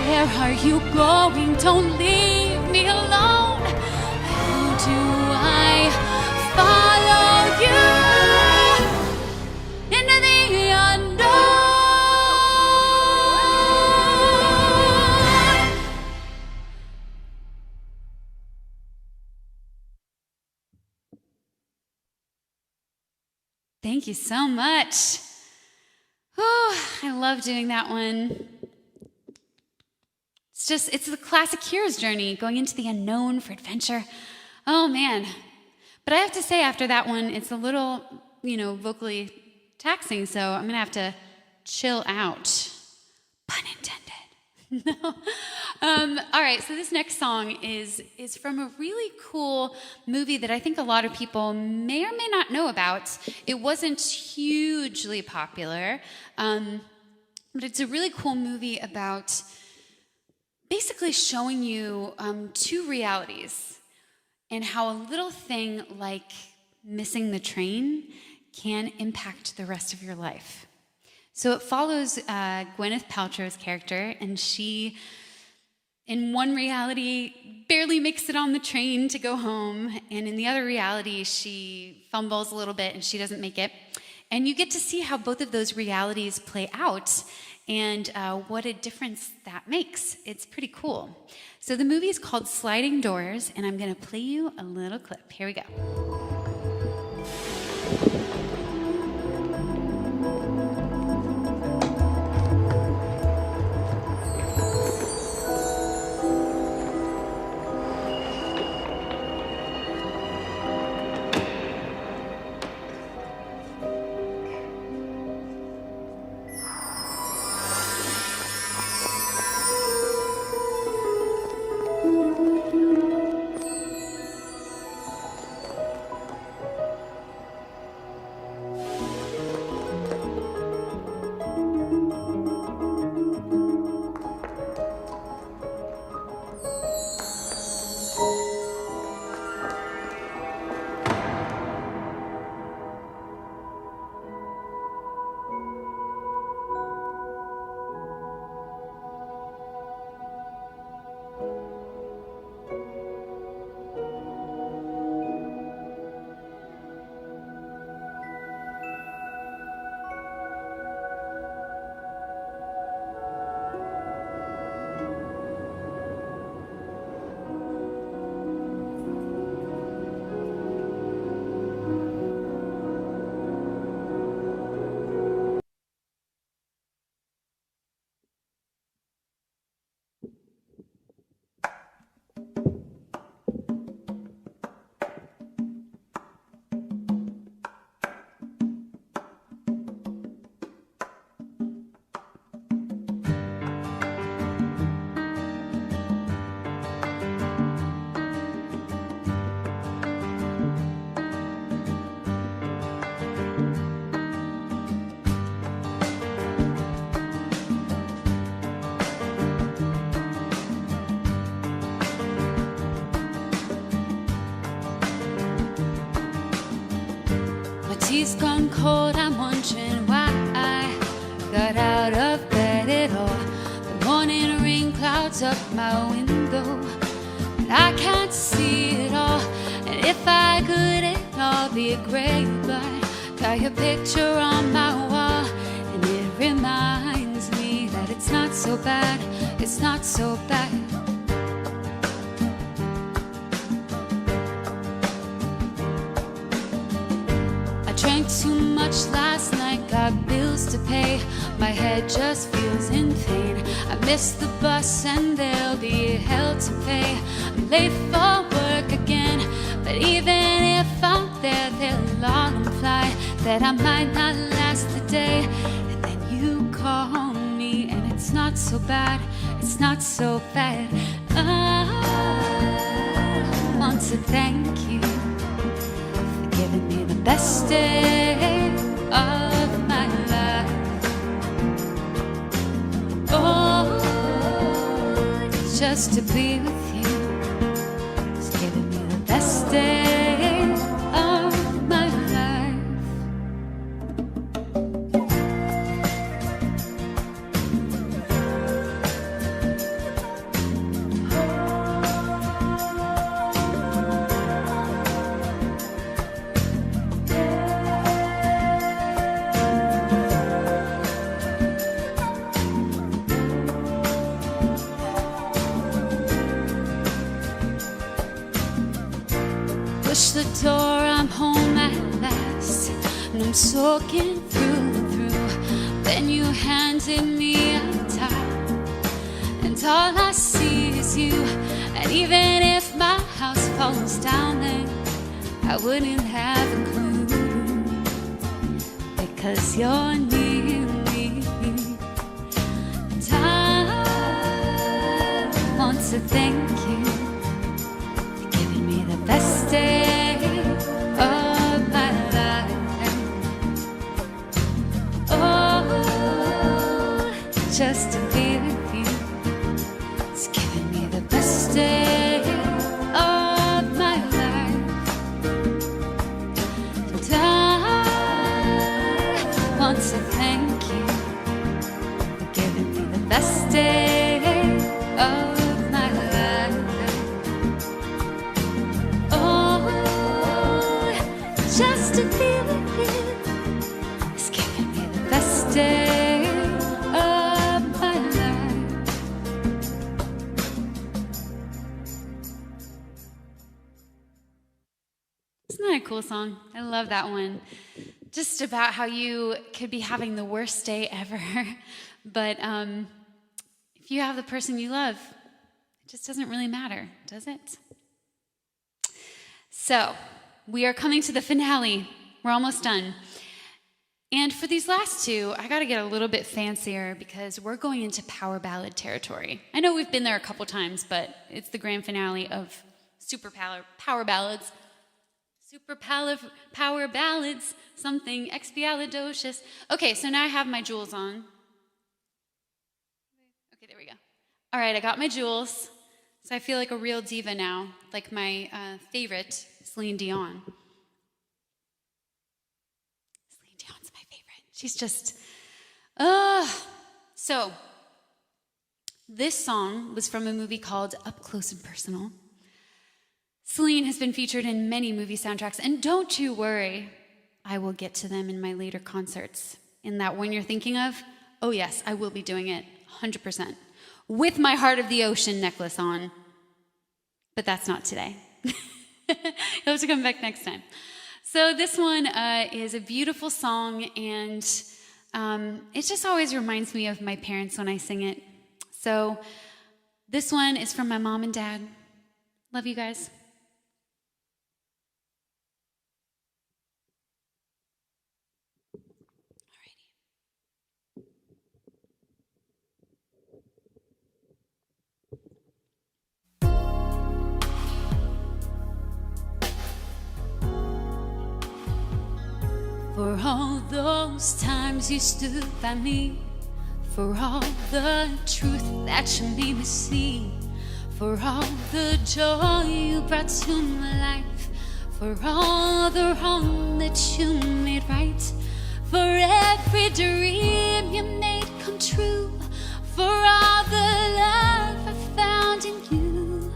S1: Where are you going? Don't leave me alone. How do I follow you into the unknown? Thank you so much. Oh, I love doing that one. It's the classic hero's journey, going into the unknown for adventure. Oh, man. But I have to say, after that one, it's a little, vocally taxing, so I'm going to have to chill out. Pun intended. No. All right, so this next song is from a really cool movie that I think a lot of people may or may not know about. It wasn't hugely popular, but it's a really cool movie about basically showing you two realities and how a little thing like missing the train can impact the rest of your life. So it follows Gwyneth Paltrow's character, and she, in one reality, barely makes it on the train to go home, and in the other reality, she fumbles a little bit and she doesn't make it. And you get to see how both of those realities play out and what a difference that makes. It's pretty cool. So the movie is called Sliding Doors, and I'm going to play you a little clip. Here we go. coffee's gone cold, I'm wondering why I got out of bed at all. The morning rain clouds up my window, but I can't see it all. And if I could, it'd all be gray, but got your picture on my wall, and it reminds me that it's not so bad, it's not so bad. Drank too much last night, got bills to pay. My head just feels in pain. I missed the bus and there'll be hell to pay. I'm late for work again, but even if I'm there, they'll all imply that I might not last the day. And then you call me and it's not so bad, it's not so bad. I want to thank you for giving me the best day of my life. Oh, just to be with you is giving me the best day of my life. Push the door, I'm home at last, and I'm soaking through and through. Then you handed me a towel, and all I see is you. And even if my house falls down, then I wouldn't have a clue, because you're near me. And I want to thank you for giving me the best day of my life. Oh, just to be with you, it's giving me the best day of my life. And I want to thank you for giving me the best day of my life. Oh, just to be with you is giving me the best day of my life. Isn't that a cool song? I love that one. Just about how you could be having the worst day ever, but if you have the person you love, it just doesn't really matter, does it? So, we are coming to the finale. We're almost done. And for these last two, I got to get a little bit fancier because we're going into power ballad territory. I know we've been there a couple times, but it's the grand finale of power ballads. Power ballads, something expialidocious. Okay, so now I have my jewels on. Okay, there we go. All right, I got my jewels. So I feel like a real diva now, like my favorite, Celine Dion. Celine Dion's my favorite. She's just, So, this song was from a movie called Up Close and Personal. Celine has been featured in many movie soundtracks, and don't you worry, I will get to them in my later concerts. In that one you're thinking of, oh yes, I will be doing it, 100%. With my Heart of the Ocean necklace on. But that's not today. You'll have to come back next time. So this one is a beautiful song, and it just always reminds me of my parents when I sing it. So this one is from my mom and dad. Love you guys. For all those times you stood by me, for all the truth that you made me see, for all the joy you brought to my life, for all the wrong that you made right, for every dream you made come true, for all the love I found in you.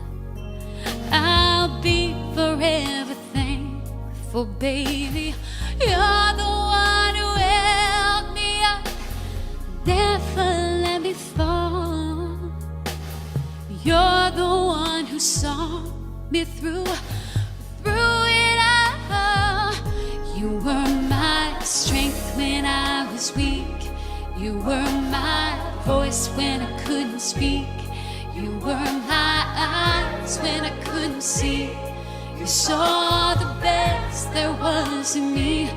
S1: I'll be forever thankful, baby. You're the one who held me up, never let me fall. You're the one who saw me through it all. You were my strength when I was weak. You were my voice when I couldn't speak. You were my eyes when I couldn't see. You saw the best there was in me,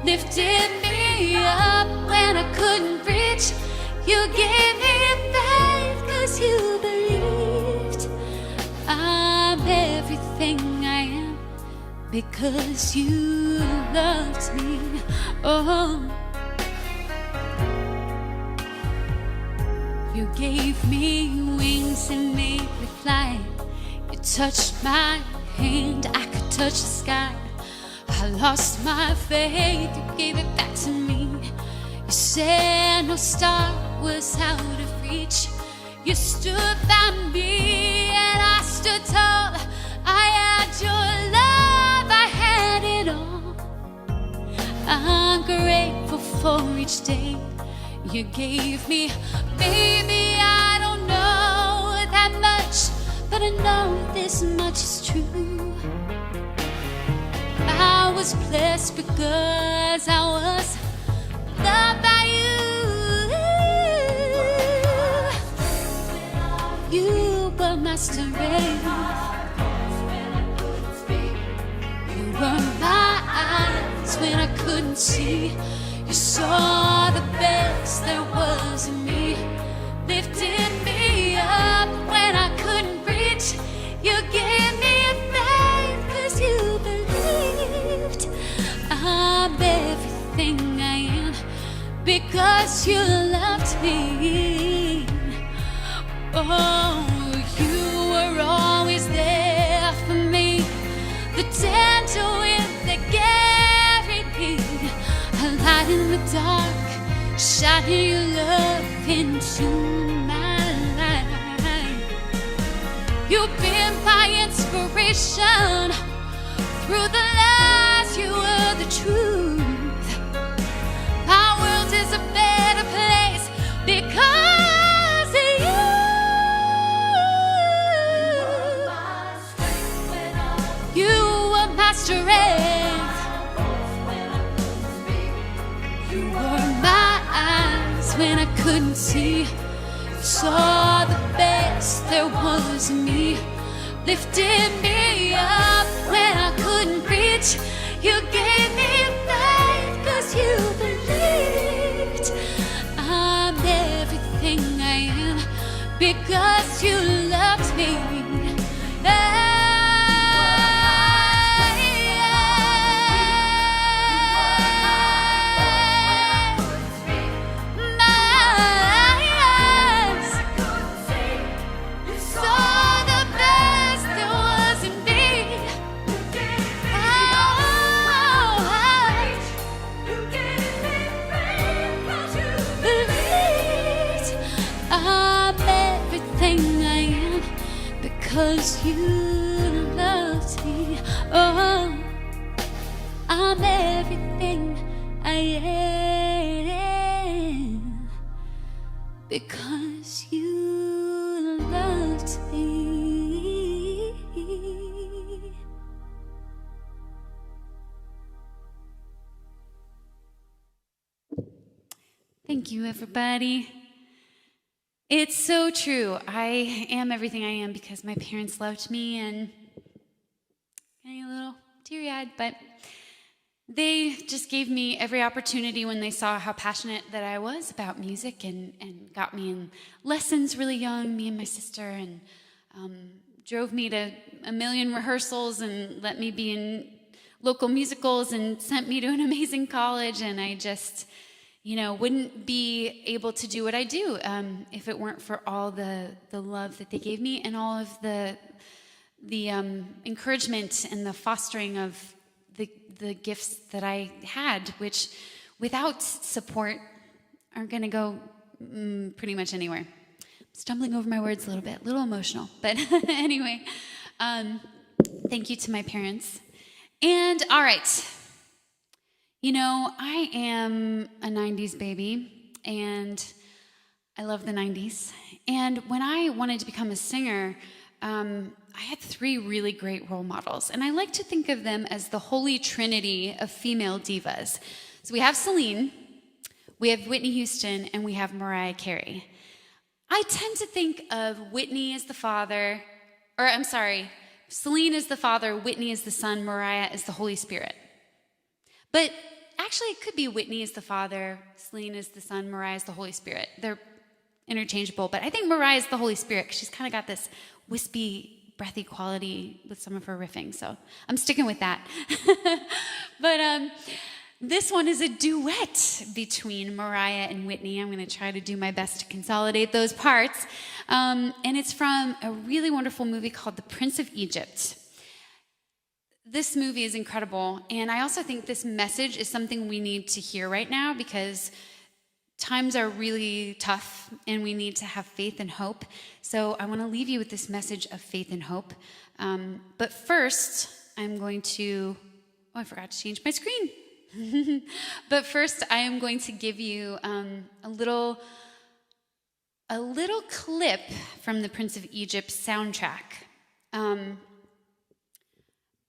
S1: lifted me up when I couldn't reach. You gave me faith 'cause you believed. I'm everything I am because you loved me. Oh, you gave me wings and made me fly. You touched my hand, I could touch the sky. I lost my faith, you gave it back to me. You said no star was out of reach. You stood by me and I stood tall. I had your love, I had it all. I'm grateful for each day you gave me. Maybe I don't know that much, but I know this much is true. I was blessed because I was loved by you. You were my strength. You were my eyes when I couldn't see. You saw the best there was in me, lifted me up when I couldn't reach. You gave me faith 'cause you believed. I'm everything I am because you loved me. Oh, you were always there for me, the tender wind that carried me, a light in the dark, shining your love into my life. You've been my inspiration. Through the lies, you were the truth. Our world is a better place because of you. You were my strength. You were my eyes when I couldn't see. You saw the best there was in me, lifted me up when I couldn't reach. You gave me faith 'cause you believed. I'm everything I am because you loved me. Because you loved me. Oh, I'm everything I am because you loved me. Thank you, everybody. It's so true. I am everything I am because my parents loved me, and getting a little teary-eyed, but they just gave me every opportunity when they saw how passionate that I was about music, and got me in lessons really young, me and my sister, and drove me to a million rehearsals and let me be in local musicals and sent me to an amazing college, and I just, wouldn't be able to do what I do if it weren't for all the love that they gave me and all of the encouragement and the fostering of the gifts that I had, which without support aren't going to go pretty much anywhere. I'm stumbling over my words a little emotional, but anyway, thank you to my parents. And all right, you know, I am a 90s baby, and I love the 90s. And when I wanted to become a singer, I had 3 really great role models, and I like to think of them as the holy trinity of female divas. So we have Celine, we have Whitney Houston, and we have Mariah Carey. I tend to think of Whitney as the father, or I'm sorry, Celine is the father, Whitney is the son, Mariah is the Holy Spirit. But actually, it could be Whitney is the father, Celine is the son, Mariah is the Holy Spirit. They're interchangeable, but I think Mariah is the Holy Spirit because she's kind of got this wispy, breathy quality with some of her riffing, so I'm sticking with that. But this one is a duet between Mariah and Whitney. I'm going to try to do my best to consolidate those parts. And it's from a really wonderful movie called The Prince of Egypt. This movie is incredible, and I also think this message is something we need to hear right now because times are really tough, and we need to have faith and hope. So I want to leave you with this message of faith and hope. But first, I'm going to... Oh, I forgot to change my screen. But first, I am going to give you a little clip from the Prince of Egypt soundtrack.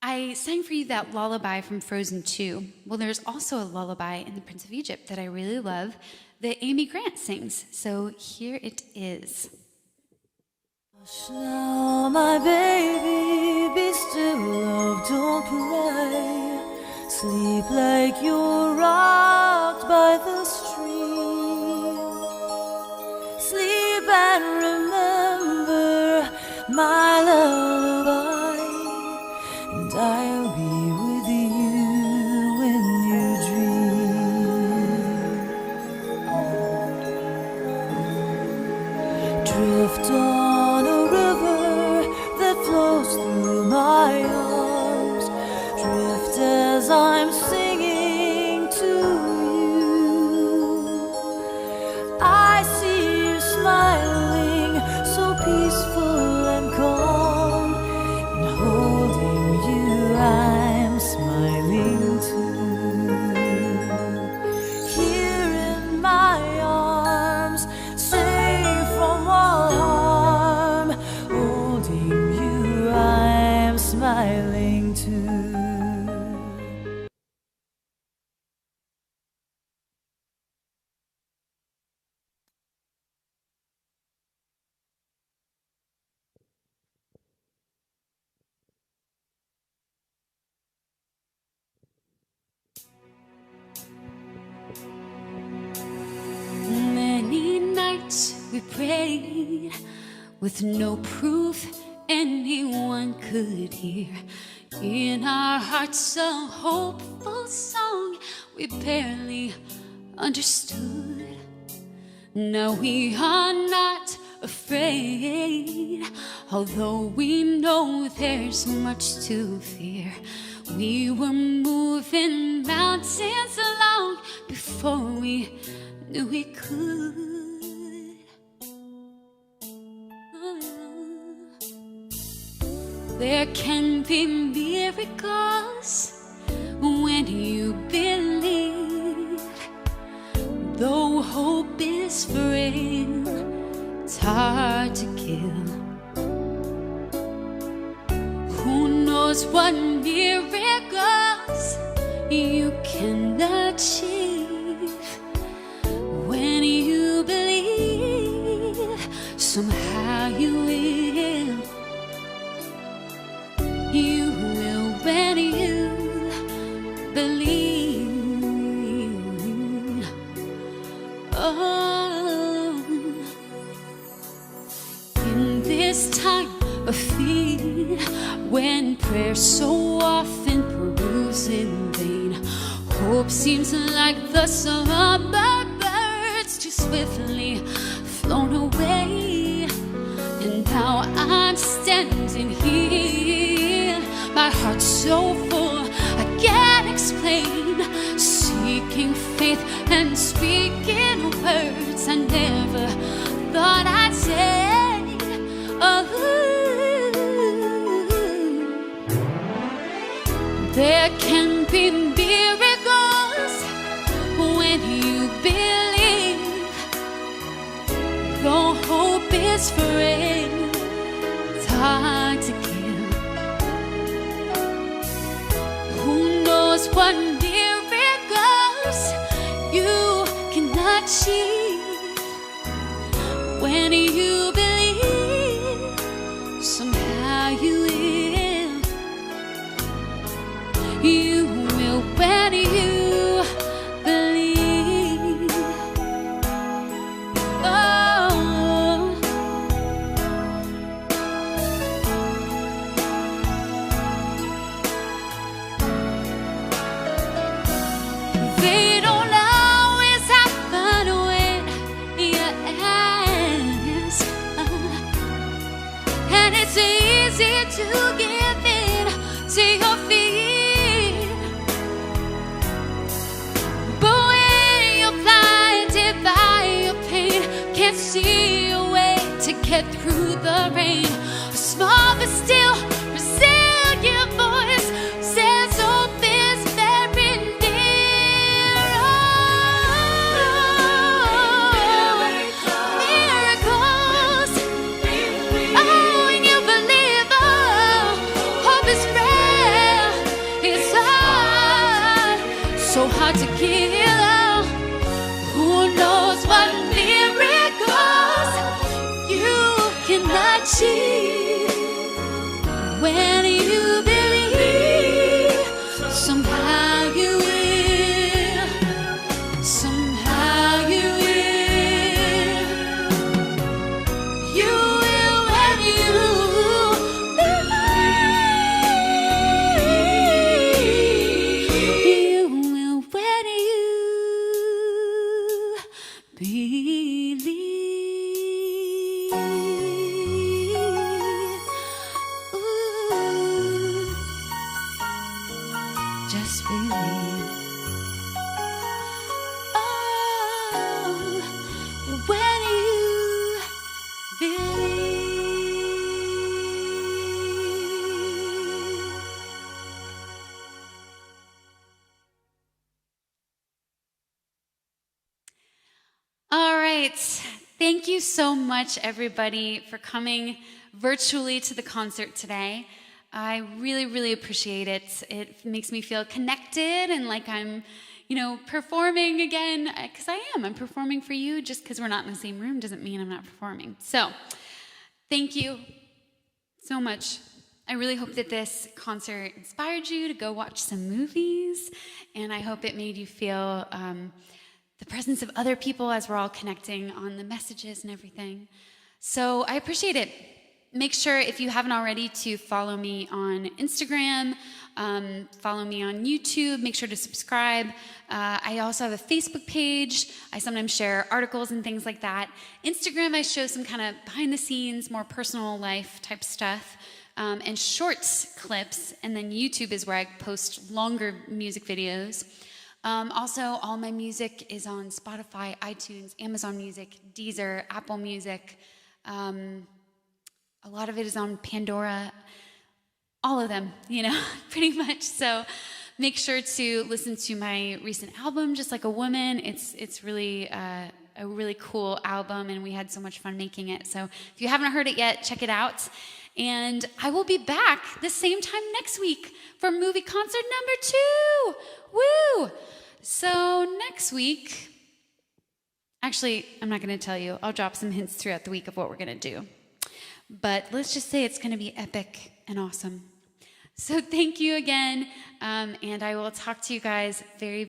S1: I sang for you that lullaby from Frozen 2. Well, there's also a lullaby in the Prince of Egypt that I really love that Amy Grant sings. So here it is.
S8: Hush now, my baby, be still, love, don't cry. Sleep like you're rocked by the stream. Sleep and remember my lullaby, and I'll be with you when you dream. Drift on a river that flows through my arms. Drift as I'm singing to you. I see you smiling, so peaceful and calm, and holding you I'm smiling too. Here in my arms, safe from all harm, holding you I'm smiling too.
S1: Many nights we prayed with no proof anyone could hear. In our hearts a hopeful song we barely understood. Now we are not afraid, although we know there's much to fear. We were moving mountains long before we knew we could. There can be miracles when you believe. Though hope is frail, it's hard to kill. Who knows what miracles you can achieve when you believe. Somehow you will. You will when you believe. Oh, in this time of fear, when prayer so often proves in vain, hope seems like the summer birds too swiftly flown away. And now I'm standing here so full I can't explain, seeking faith and speaking words I never thought I'd say. There can be miracles when you believe, though hope is frail, it's hard to kill. Who knows what miracles you can achieve when you believe, somehow you will. You will when you believe. Oh, they don't always happen when you ask, and it's easy to give in to your feet. See a way to get through the rain. A small but still resilient voice says hope is very near. Oh, miracles. Oh, when you believe, oh, hope is rare. It's hard, so hard to kill. Who knows what achieve when you believe, somehow you will, somehow you will, you will when you believe, you will when you believe. Just believe. Oh, when you believe. All right. Thank you so much, everybody, for coming virtually to the concert today. I really, really appreciate it. It makes me feel connected and like I'm, performing again, because I am. I'm performing for you. Just because we're not in the same room doesn't mean I'm not performing. So, thank you so much. I really hope that this concert inspired you to go watch some movies, and I hope it made you feel the presence of other people as we're all connecting on the messages and everything. So, I appreciate it. Make sure, if you haven't already, to follow me on Instagram, follow me on YouTube, make sure to subscribe. I also have a Facebook page. I sometimes share articles and things like that. Instagram, I show some kind of behind-the-scenes, more personal life type stuff, and shorts clips, and then YouTube is where I post longer music videos. Also, all my music is on Spotify, iTunes, Amazon Music, Deezer, Apple Music. A lot of it is on Pandora, all of them, pretty much. So make sure to listen to my recent album, Just Like a Woman. It's really a really cool album, and we had so much fun making it. So if you haven't heard it yet, check it out. And I will be back the same time next week for movie concert number 2. Woo! So next week, actually, I'm not going to tell you. I'll drop some hints throughout the week of what we're going to do. But let's just say it's going to be epic and awesome. So thank you again, and I will talk to you guys very